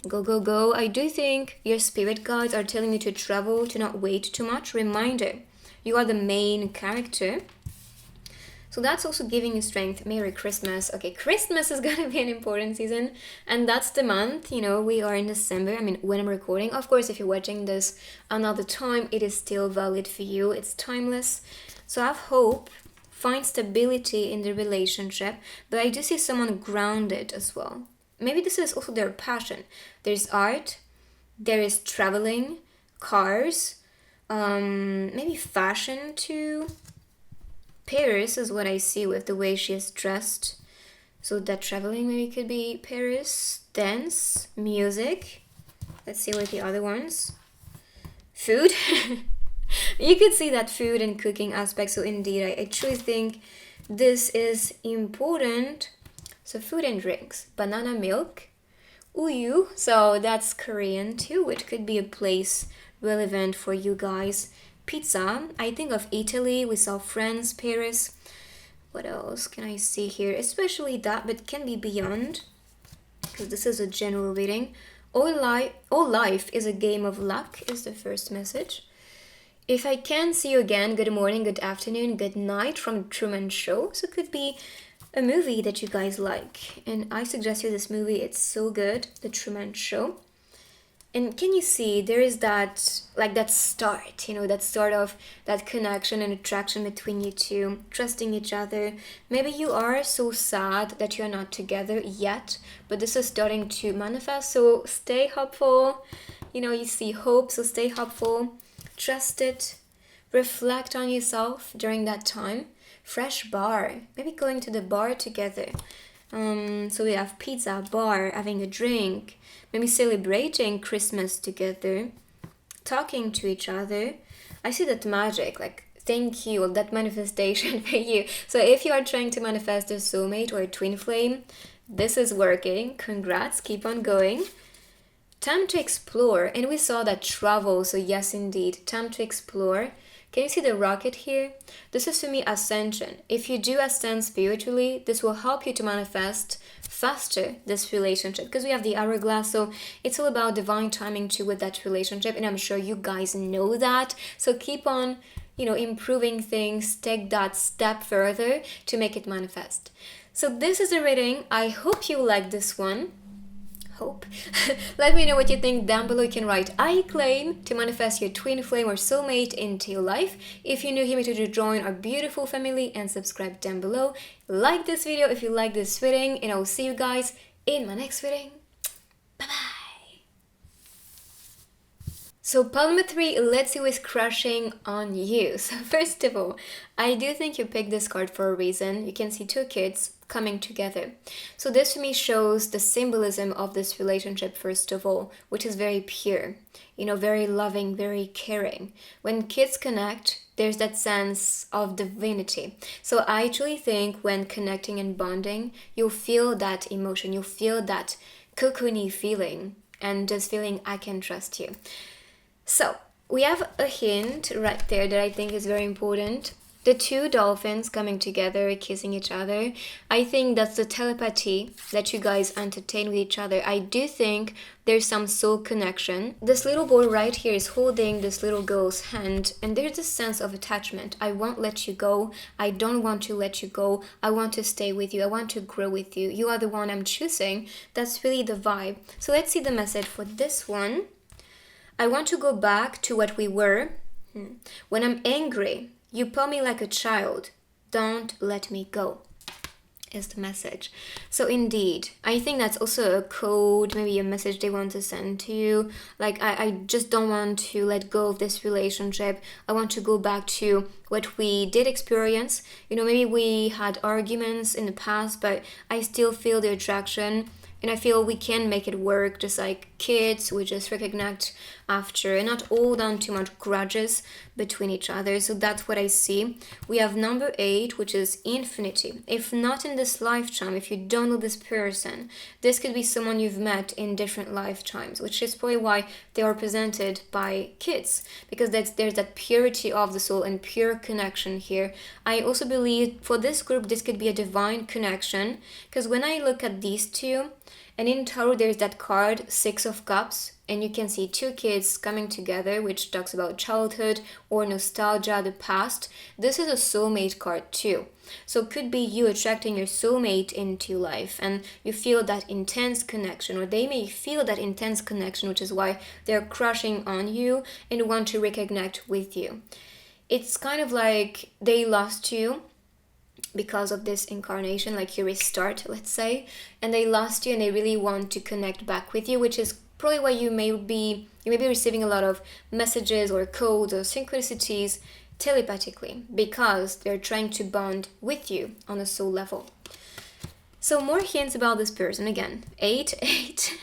Go, go, go. I do think your spirit guides are telling you to travel, to not wait too much. Reminder, you are the main character. So that's also giving you strength. Merry Christmas. Okay, Christmas is going to be an important season. And that's the month, we are in December. When I'm recording. Of course, if you're watching this another time, it is still valid for you. It's timeless. So have hope. Find stability in the relationship. But I do see someone grounded as well. Maybe this is also their passion. There's art. There is traveling. Cars. Maybe fashion too. Paris is what I see with the way she is dressed. So that traveling maybe could be Paris. Dance, music. Let's see what the other ones. Food. You could see that food and cooking aspect. So indeed, I truly think this is important. So food and drinks. Banana milk. Uyu. So that's Korean too, which could be a place relevant for you guys. Pizza, I think of Italy, we saw France, Paris. What else can I see here? Especially that, but can be beyond, because this is a general reading. All life is a game of luck is the first message. If I can see you again, good morning, good afternoon, good night from Truman Show. So it could be a movie that you guys like. And I suggest you this movie, it's so good, The Truman Show. And can you see there is that, like that start, that start of that connection and attraction between you two, trusting each other. Maybe you are so sad that you're not together yet, but this is starting to manifest. So stay hopeful. You see hope, so stay hopeful. Trust it. Reflect on yourself during that time. Fresh bar. Maybe going to the bar together. So we have pizza, bar, having a drink. Maybe celebrating Christmas together, talking to each other. I see that magic, like thank you, that manifestation for you. So if you are trying to manifest a soulmate or a twin flame, this is working. Congrats, keep on going. Time to explore. And we saw that travel, so yes indeed, time to explore. Can you see the rocket here? This is for me ascension. If you do ascend spiritually, this will help you to manifest faster this relationship, because we have the hourglass, so it's all about divine timing too with that relationship, and I'm sure you guys know that. So keep on, improving things, take that step further to make it manifest. So this is the reading. I hope you like this one. hope. Let me know what you think down below. You can write I claim to manifest your twin flame or soulmate into your life. If you're new here, make sure to join our beautiful family and subscribe down below. Like this video if you like this reading, and I'll see you guys in my next reading. Bye bye. So pile number 3, let's see who is crushing on you. So first of all, I do think you picked this card for a reason. You can see 2 kids coming together. So this for me shows the symbolism of this relationship, first of all, which is very pure, very loving, very caring. When kids connect, there's that sense of divinity. So I actually think when connecting and bonding, you'll feel that emotion, you'll feel that cocoony feeling, and just feeling I can trust you. So we have a hint right there that I think is very important. The 2 dolphins coming together, kissing each other. I think that's the telepathy that you guys entertain with each other. I do think there's some soul connection. This little boy right here is holding this little girl's hand, and there's a sense of attachment. I won't let you go. I don't want to let you go. I want to stay with you. I want to grow with you. You are the one I'm choosing. That's really the vibe. So let's see the message for this one. I want to go back to what we were. When I'm angry, you pull me like a child. Don't let me go, is the message. So indeed, I think that's also a code, maybe a message they want to send to you. Like, I just don't want to let go of this relationship. I want to go back to what we did experience. Maybe we had arguments in the past, but I still feel the attraction. And I feel we can make it work, just like kids, we just reconnect after and not hold on too much grudges between each other. So that's what I see. We have number 8, which is infinity. If not in this lifetime, if you don't know this person, this could be someone you've met in different lifetimes, which is probably why they are presented by kids, because there's that purity of the soul and pure connection here. I also believe for this group, this could be a divine connection, because when I look at these 2, and in tarot, there's that card, 6 of Cups, and you can see 2 kids coming together, which talks about childhood or nostalgia, the past. This is a soulmate card too. So it could be you attracting your soulmate into your life, and you feel that intense connection, or they may feel that intense connection, which is why they're crushing on you and want to reconnect with you. It's kind of like they lost you because of this incarnation, like you restart, let's say, and they lost you and they really want to connect back with you, which is probably why you may be receiving a lot of messages or codes or synchronicities telepathically, because they're trying to bond with you on a soul level. So more hints about this person. Again, 8.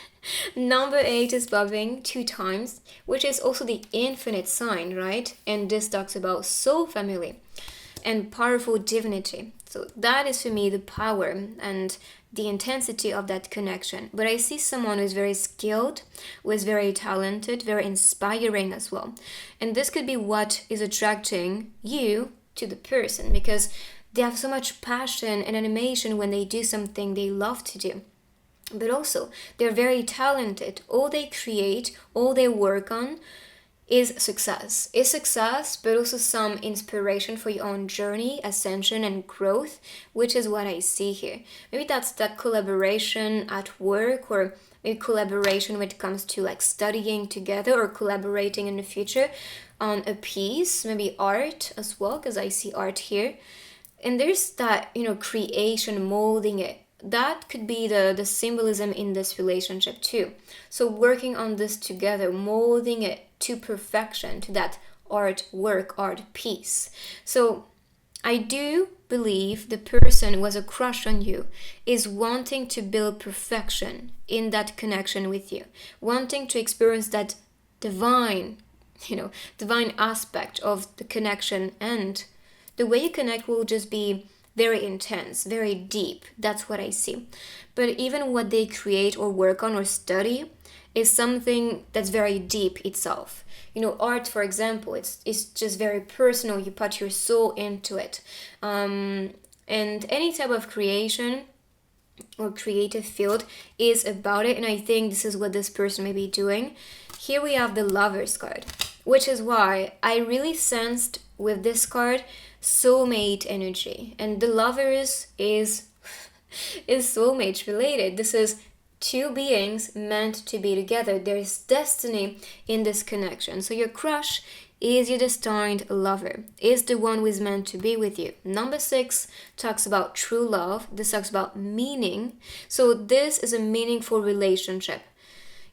Number 8 is bobbing 2 times, which is also the infinite sign, right? And this talks about soul family and powerful divinity. So that is for me the power and the intensity of that connection. But I see someone who is very skilled, who is very talented, very inspiring as well. And this could be what is attracting you to the person, because they have so much passion and animation when they do something they love to do. But also, they're very talented. All they create, all they work on is success, but also some inspiration for your own journey, ascension, and growth, which is what I see here. Maybe that's that collaboration at work, or maybe collaboration when it comes to like studying together or collaborating in the future on a piece, maybe art as well, because I see art here. And there's that, creation, molding it. That could be the symbolism in this relationship too. So working on this together, molding it to perfection, to that art work, art piece. So I do believe the person who has a crush on you is wanting to build perfection in that connection with you, wanting to experience that divine aspect of the connection, and the way you connect will just be very intense, very deep. That's what I see. But even what they create or work on or study is something that's very deep itself. Art, for example, it's just very personal. You put your soul into it. And any type of creation or creative field is about it. And I think this is what this person may be doing. Here we have the Lovers card, which is why I really sensed with this card soulmate energy. And the Lovers is soulmate related. This is two beings meant to be together. There's destiny in this connection. So your crush is your destined lover, is the one who is meant to be with you. Number 6 talks about true love. This talks about meaning. So this is a meaningful relationship.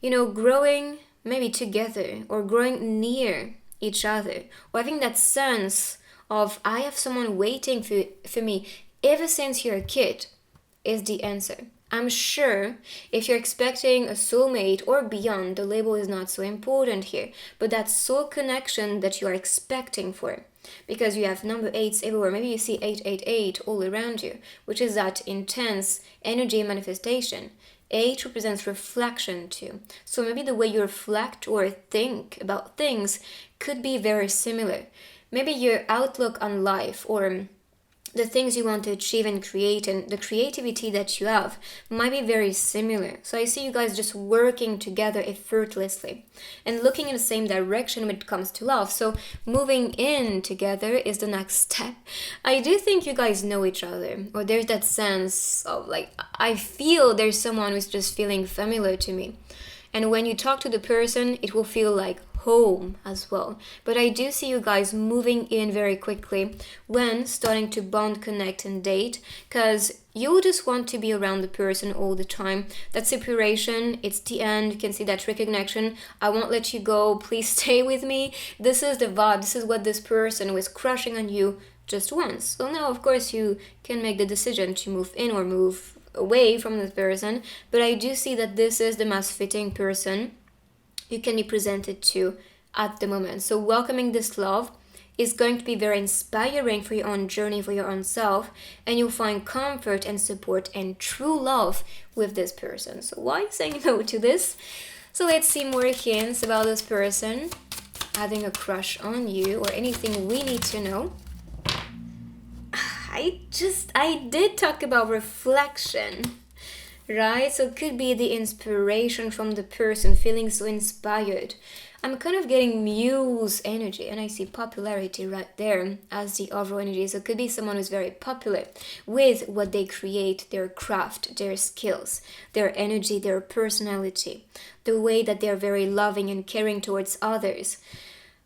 Growing maybe together or growing near each other, or having that sense of I have someone waiting for me ever since you're a kid is the answer. I'm sure if you're expecting a soulmate or beyond, the label is not so important here, but that soul connection that you are expecting for, because you have number 8s everywhere. Maybe you see 888 all around you, which is that intense energy manifestation. 8 represents reflection too. So maybe the way you reflect or think about things could be very similar. Maybe your outlook on life or the things you want to achieve and create and the creativity that you have might be very similar. So I see you guys just working together effortlessly and looking in the same direction when it comes to love. So moving in together is the next step. I do think you guys know each other, or there's that sense of I feel there's someone who's just feeling familiar to me. And when you talk to the person, it will feel like home as well. But I do see you guys moving in very quickly when starting to bond, connect, and date, because you just want to be around the person all the time. That separation, it's the end. You can see that reconnection. I won't let you go. Please stay with me. This is the vibe. This is what this person was crushing on you just once. So now, of course, you can make the decision to move in or move away from this person. But I do see that this is the most fitting person you can be presented to at the moment. So welcoming this love is going to be very inspiring for your own journey, for your own self, and you'll find comfort and support and true love with this person. So why saying no to this? So let's see more hints about this person having a crush on you or anything we need to know. I did talk about reflection, right? So it could be the inspiration from the person, feeling so inspired. I'm kind of getting muse energy, and I see popularity right there as the overall energy. So it could be someone who's very popular with what they create, their craft, their skills, their energy, their personality, the way that they're very loving and caring towards others.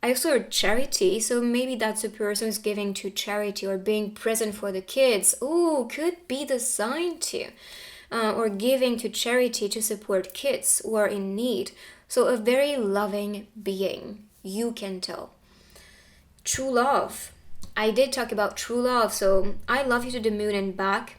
I also heard charity, so maybe that's a person who's giving to charity or being present for the kids. Ooh, could be the sign too. Or giving to charity to support kids who are in need. So a very loving being, you can tell. True love. I did talk about true love, so I love you to the moon and back.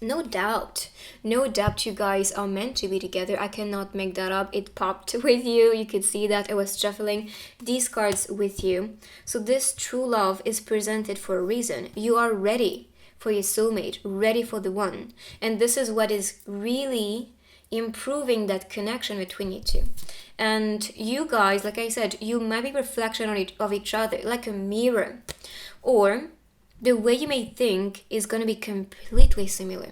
No doubt you guys are meant to be together. I cannot make that up. It popped with you. You could see that I was shuffling these cards with you. So this true love is presented for a reason. You are ready for your soulmate, ready for the one. And this is what is really improving that connection between you two. And you guys, like I said, you might be reflection of each other, like a mirror. Or the way you may think is going to be completely similar.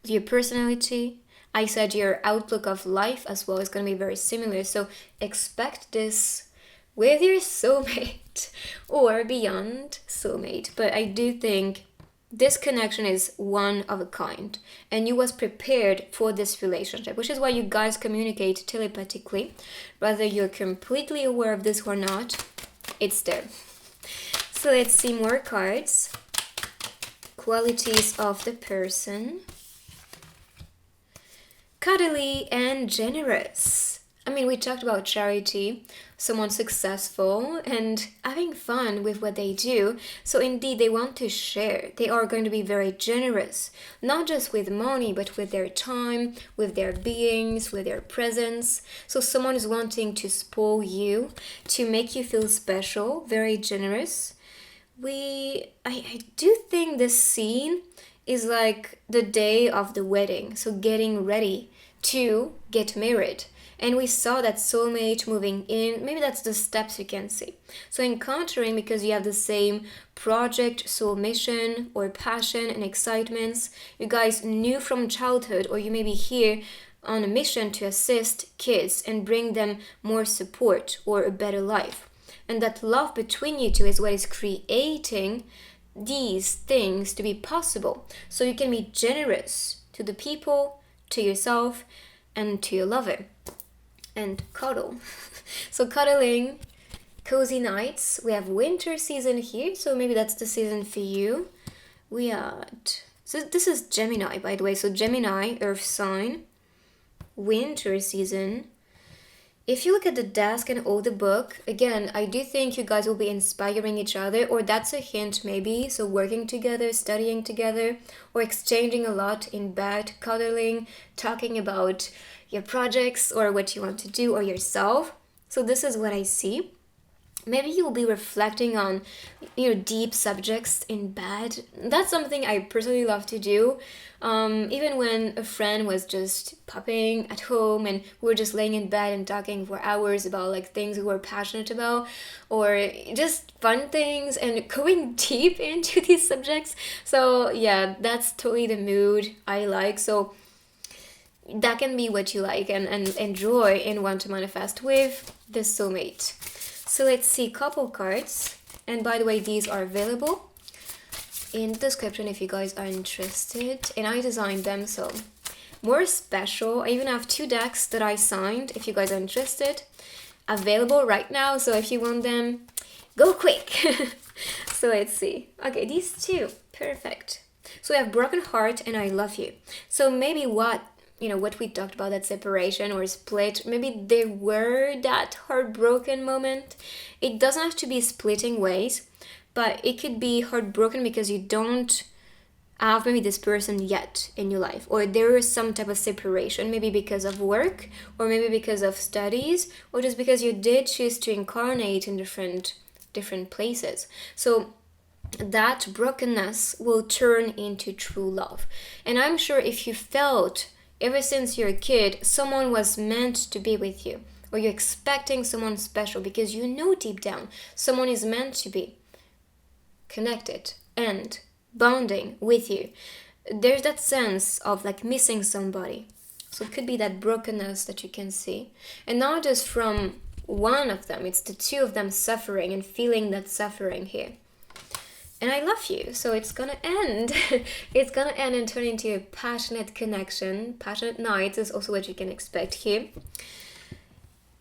Your personality, I said your outlook of life as well is going to be very similar. So expect this with your soulmate or beyond soulmate. But I do think this connection is one of a kind, and you was prepared for this relationship, which is why you guys communicate telepathically. Whether you're completely aware of this or not, it's there. So let's see more cards. Qualities of the person. Cuddly and generous. I mean, we talked about charity, someone successful and having fun with what they do. So indeed, they want to share. They are going to be very generous, not just with money, but with their time, with their beings, with their presence. So someone is wanting to spoil you, to make you feel special, very generous. I do think this scene is like the day of the wedding, so getting ready to get married. And we saw that soulmate moving in. Maybe that's the steps you can see. So encountering because you have the same project, soul mission, or passion and excitements. You guys knew from childhood, or you may be here on a mission to assist kids and bring them more support or a better life. And that love between you two is what is creating these things to be possible. So you can be generous to the people, to yourself, and to your lover. And cuddle. So cuddling, cozy nights. We have winter season here, so maybe that's the season for you. So this is Gemini, by the way. So Gemini, earth sign, winter season. If you look at the desk and all the book, again, I do think you guys will be inspiring each other, or that's a hint maybe. So working together, studying together, or exchanging a lot in bed, cuddling, talking about your projects or what you want to do or yourself. So this is what I see. Maybe you'll be reflecting on, deep subjects in bed. That's something I personally love to do. Even when a friend was just popping at home and we were just laying in bed and talking for hours about like things we were passionate about or just fun things and going deep into these subjects. So yeah, that's totally the mood I like. So that can be what you like and enjoy and want to manifest with the soulmate. So let's see couple cards. And by the way, these are available in the description if you guys are interested. And I designed them, so more special. I even have 2 decks that I signed if you guys are interested. Available right now, so if you want them, go quick. So let's see. Okay, these 2. Perfect. So we have broken heart and I love you. So maybe what we talked about, that separation or split, maybe there were that heartbroken moment. It doesn't have to be splitting ways, but it could be heartbroken because you don't have maybe this person yet in your life, or there is some type of separation, maybe because of work, or maybe because of studies, or just because you did choose to incarnate in different places. So that brokenness will turn into true love. And I'm sure if you felt ever since you're a kid, someone was meant to be with you, or you're expecting someone special because you know deep down someone is meant to be connected and bonding with you. There's that sense of like missing somebody. So it could be that brokenness that you can see. And not just from one of them, it's the 2 of them suffering and feeling that suffering here. And I love you, so it's gonna end. It's gonna end and turn into a passionate connection. Passionate nights is also what you can expect here.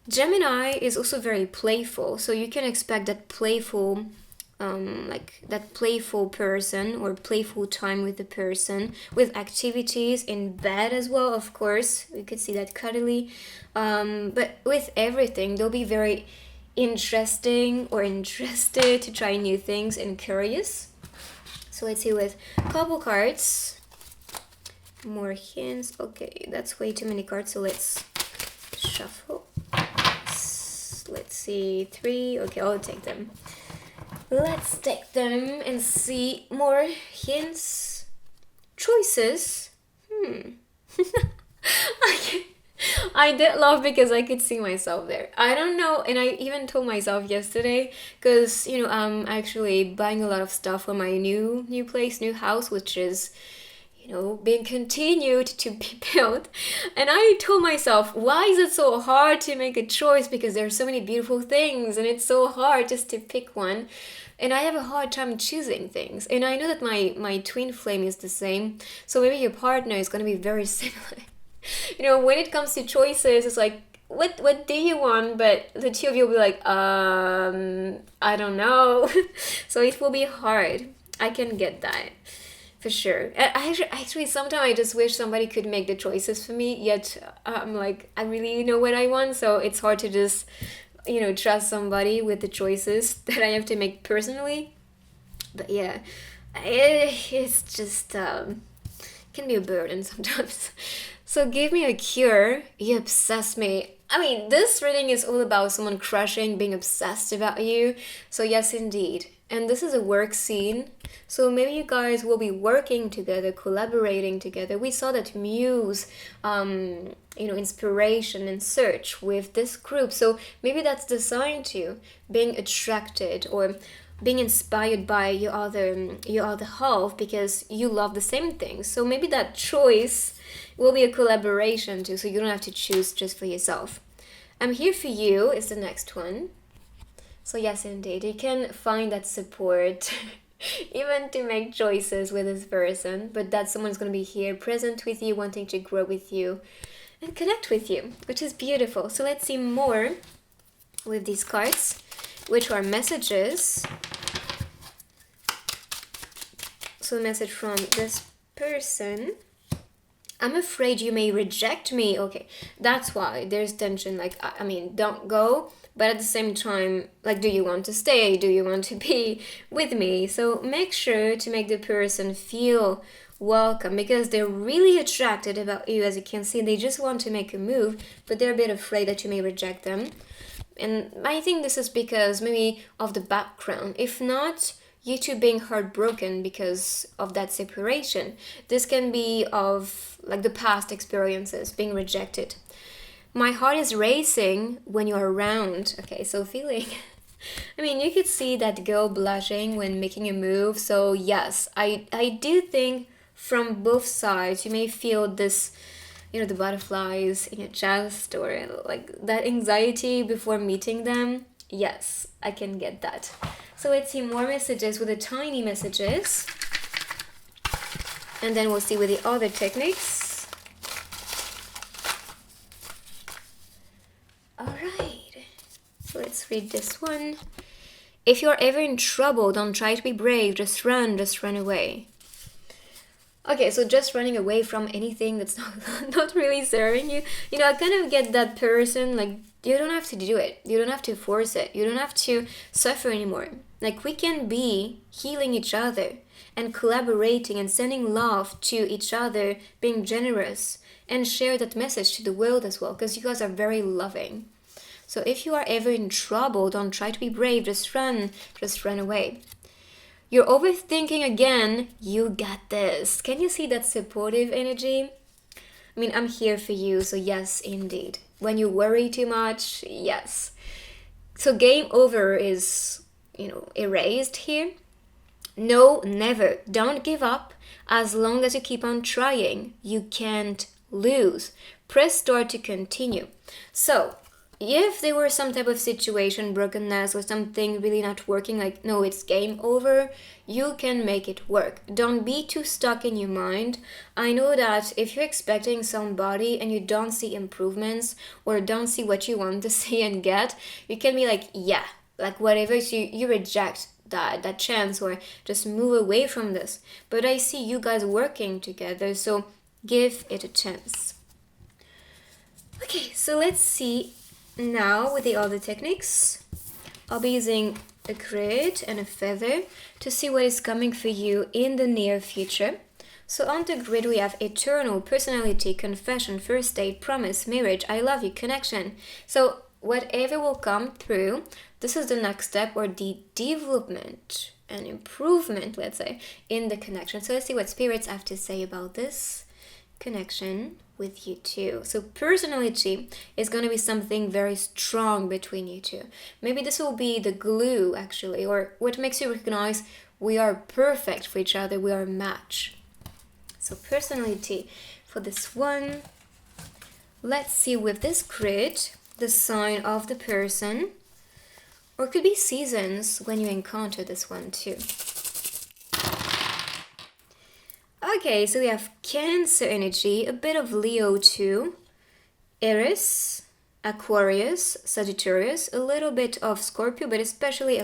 Gemini is also very playful, so you can expect that playful person or playful time with the person, with activities in bed as well, of course. We could see that cuddly, but with everything, they'll be very interesting or interested to try new things and curious. So let's see with couple cards, more hints. Okay, that's way too many cards, so let's shuffle. Let's see, 3. Okay, I'll take them. Let's take them and see more hints, choices. I did love because I could see myself there. I don't know, and I even told myself yesterday, because I'm actually buying a lot of stuff for my new place, new house, which is being continued to be built. And I told myself, why is it so hard to make a choice? Because there are so many beautiful things and it's so hard just to pick one. And I have a hard time choosing things. And I know that my twin flame is the same. So maybe your partner is going to be very similar. When it comes to choices, it's like, what do you want? But the 2 of you will be like, I don't know. So it will be hard. I can get that. For sure. Actually, sometimes I just wish somebody could make the choices for me, yet I'm like, I really know what I want, so it's hard to just, trust somebody with the choices that I have to make personally. But yeah, it's just, can be a burden sometimes. So give me a cure, you obsess me. I mean, this reading is all about someone crushing, being obsessed about you. So yes, indeed. And this is a work scene. So maybe you guys will be working together, collaborating together. We saw that muse, inspiration and search with this group. So maybe that's the sign to you, being attracted or being inspired by your other half because you love the same things. So maybe that choice will be a collaboration too, so you don't have to choose just for yourself. I'm here for you is the next one. So yes, indeed, you can find that support even to make choices with this person, but that someone's going to be here present with you, wanting to grow with you and connect with you, which is beautiful. So let's see more with these cards, which are messages. So a message from this person. I'm afraid you may reject me. Okay, that's why there's tension. Like, I mean, don't go. But at the same time, like, do you want to stay? Do you want to be with me? So make sure to make the person feel welcome, because they're really attracted about you. As you can see, they just want to make a move, but they're a bit afraid that you may reject them. And I think this is because maybe of the background. If not, you two being heartbroken because of that separation. This can be of like the past experiences, being rejected. My heart is racing when you're around. Okay, so feeling. I mean, you could see that girl blushing when making a move. So yes, I do think from both sides you may feel this, the butterflies in your chest, or like that anxiety before meeting them. Yes, I can get that. So let's see more messages with the tiny messages. And then we'll see with the other techniques. Alright, so let's read this one. If you're ever in trouble, don't try to be brave. Just run away. Okay, so just running away from anything that's not really serving you. I kind of get that person, like, you don't have to do it. You don't have to force it. You don't have to suffer anymore. Like, we can be healing each other and collaborating and sending love to each other, being generous, and share that message to the world as well, because you guys are very loving. So if you are ever in trouble, don't try to be brave. Just run away. You're overthinking again. You got this. Can you see that supportive energy? I mean, I'm here for you, so yes, indeed. When you worry too much, yes. So game over is, erased here. No, never. Don't give up. As long as you keep on trying, you can't lose. Press start to continue. So, if there were some type of situation, brokenness, or something really not working, like, no, it's game over, you can make it work. Don't be too stuck in your mind. I know that if you're expecting somebody and you don't see improvements, or don't see what you want to see and get, you can be like, yeah, like whatever, so you reject that chance, or just move away from this. But I see you guys working together, so give it a chance. Okay, so let's see now with the other techniques. I'll be using a grid and a feather to see what is coming for you in the near future. So on the grid we have eternal, personality, confession, first date, promise, marriage, I love you, connection. So whatever will come through, this is the next step, or the development and improvement, let's say, in the connection. So let's see what spirits have to say about this connection with you two. So personality is going to be something very strong between you two. Maybe this will be the glue, actually, or what makes you recognize we are perfect for each other, we are a match. So personality for this one. Let's see with this grid the sign of the person, or it could be seasons when you encounter this one too. Okay, so we have Cancer energy, a bit of Leo too, Aries, Aquarius, Sagittarius, a little bit of Scorpio, but especially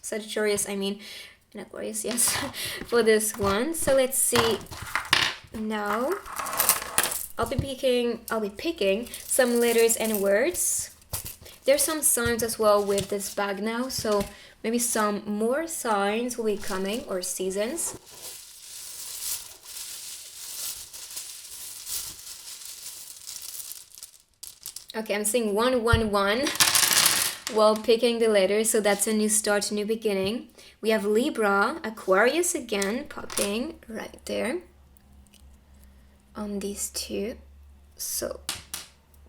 Sagittarius, and Aquarius, yes, for this one. So let's see now. I'll be picking some letters and words. There's some signs as well with this bag now, so maybe some more signs will be coming, or seasons. Okay, I'm seeing 111 while picking the letters, so that's a new start, a new beginning. We have Libra, Aquarius again, popping right there on these two. So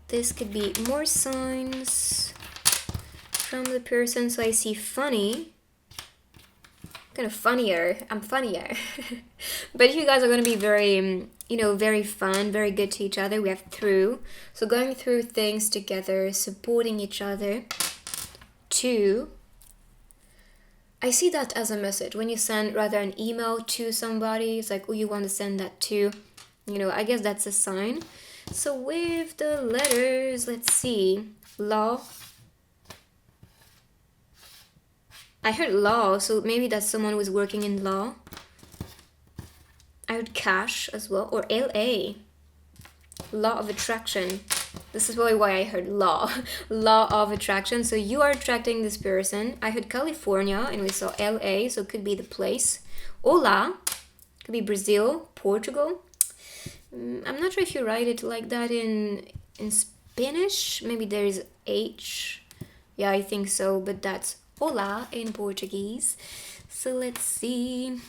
this could be more signs from the person. So I see funny, kind of funnier. I'm funnier. But you guys are going to be very, very fun, very good to each other. We have through. So going through things together, supporting each other. Two. I see that as a message. When you send rather an email to somebody, it's like, oh, you want to send that to, I guess that's a sign. So with the letters, let's see. Law. I heard law, so maybe that's someone who is working in law. I heard cash as well, or LA. Law of attraction. This is probably why I heard law. Law of attraction. So you are attracting this person. I heard California and we saw LA, so it could be the place. Hola. Could be Brazil, Portugal. I'm not sure if you write it like that in Spanish. Maybe there is H. Yeah, I think so, but that's hola in Portuguese. So let's see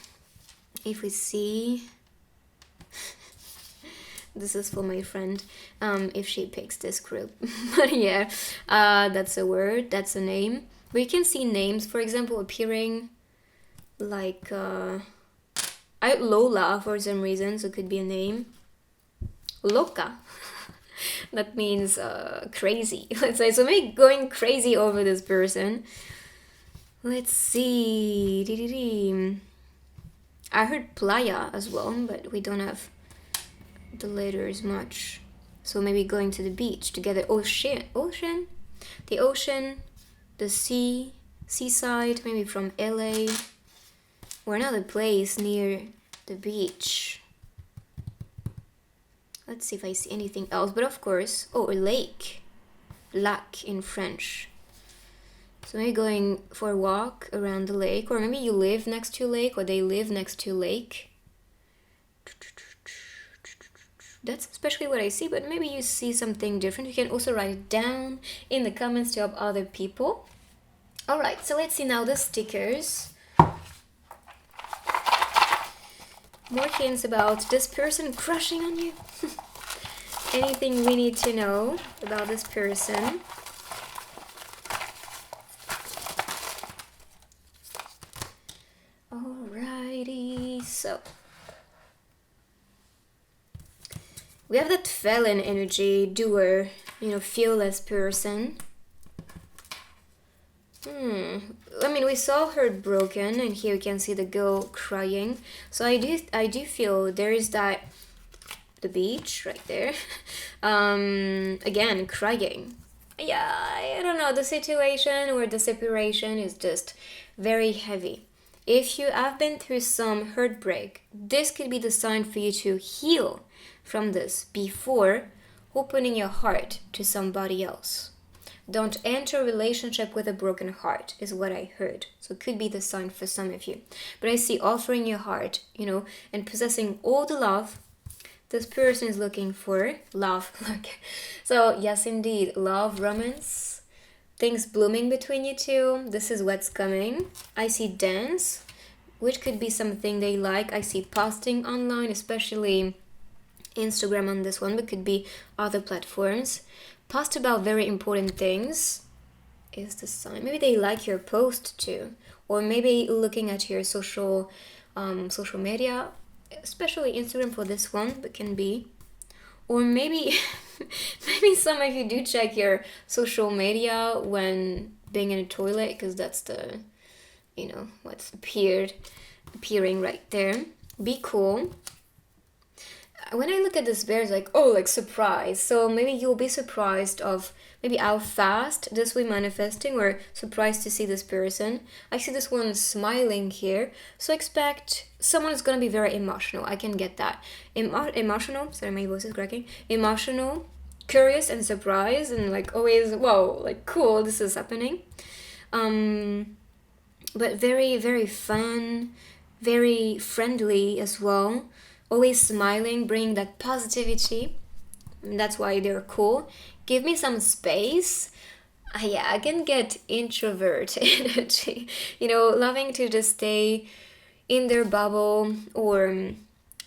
if we see. This is for my friend, if she picks this group. But yeah, that's a word, that's a name. We can see names, for example, appearing like Lola for some reason, so it could be a name. Loca. That means crazy, let's say. So maybe going crazy over this person. Let's see. I heard playa as well, but we don't have the letters much. So maybe going to the beach together. Ocean, the ocean, the sea, seaside, maybe from LA or another place near the beach. Let's see if I see anything else, but of course, a lake, lac in French. So maybe going for a walk around the lake, or maybe you live next to a lake, or they live next to a lake. That's especially what I see, but maybe you see something different. You can also write it down in the comments to help other people. All right, so let's see now the stickers. More hints about this person crushing on you. Anything we need to know about this person. Alrighty, so we have that felon energy, doer, fearless person. I mean, we saw her broken, and here you can see the girl crying. So I do feel there is the beach right there. Again, crying. Yeah, I don't know, the situation or the separation is just very heavy. If you have been through some heartbreak, this could be the sign for you to heal from this before opening your heart to somebody else. Don't enter a relationship with a broken heart, is what I heard. So it could be the sign for some of you. But I see offering your heart, and possessing all the love this person is looking for. Love. So yes, indeed, love, romance, things blooming between you two. This is what's coming. I see dance, which could be something they like. I see posting online, especially Instagram on this one, but could be other platforms. Post about very important things is the sign. Maybe they like your post too, or maybe looking at your social media, especially Instagram for this one, but can be, or maybe maybe some of you do check your social media when being in a toilet, because that's the what's appearing right there. Be cool. When I look at this bear, it's like surprise. So maybe you'll be surprised of maybe how fast this will be manifesting, or surprised to see this person. I see this one smiling here. So expect someone is going to be very emotional. I can get that. Emotional, sorry, my voice is cracking. Emotional, curious and surprised, and always, whoa, cool, this is happening. But very, very fun, very friendly as well. Always smiling, bringing that positivity. That's why they're cool. Give me some space. Yeah, I can get introvert energy. Loving to just stay in their bubble, or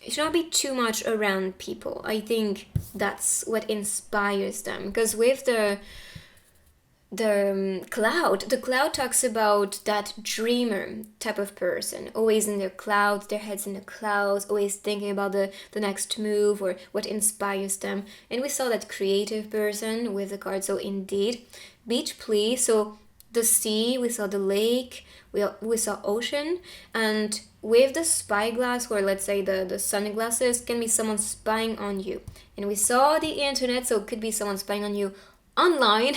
should not be too much around people. I think that's what inspires them. Because with the cloud talks about that dreamer type of person, always in their clouds, their heads in the clouds, always thinking about the next move or what inspires them. And we saw that creative person with the card. So indeed, beach, please. So the sea, we saw the lake, we saw ocean, and with the spyglass, or let's say the sunglasses, can be someone spying on you. And we saw the internet, so it could be someone spying on you online,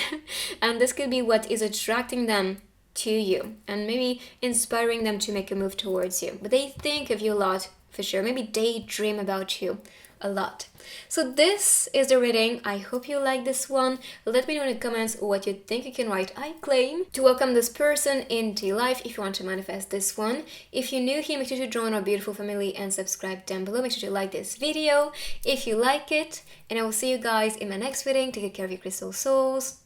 and this could be what is attracting them to you and maybe inspiring them to make a move towards you. But they think of you a lot, for sure. Maybe daydream about you a lot. So this is the reading. I hope you like this one. Let me know in the comments what you think. You can write I claim to welcome this person into your life if you want to manifest this one. If you're new here, make sure to join our beautiful family and subscribe down below. Make sure to like this video if you like it, and I will see you guys in my next reading. Take care of your crystal souls.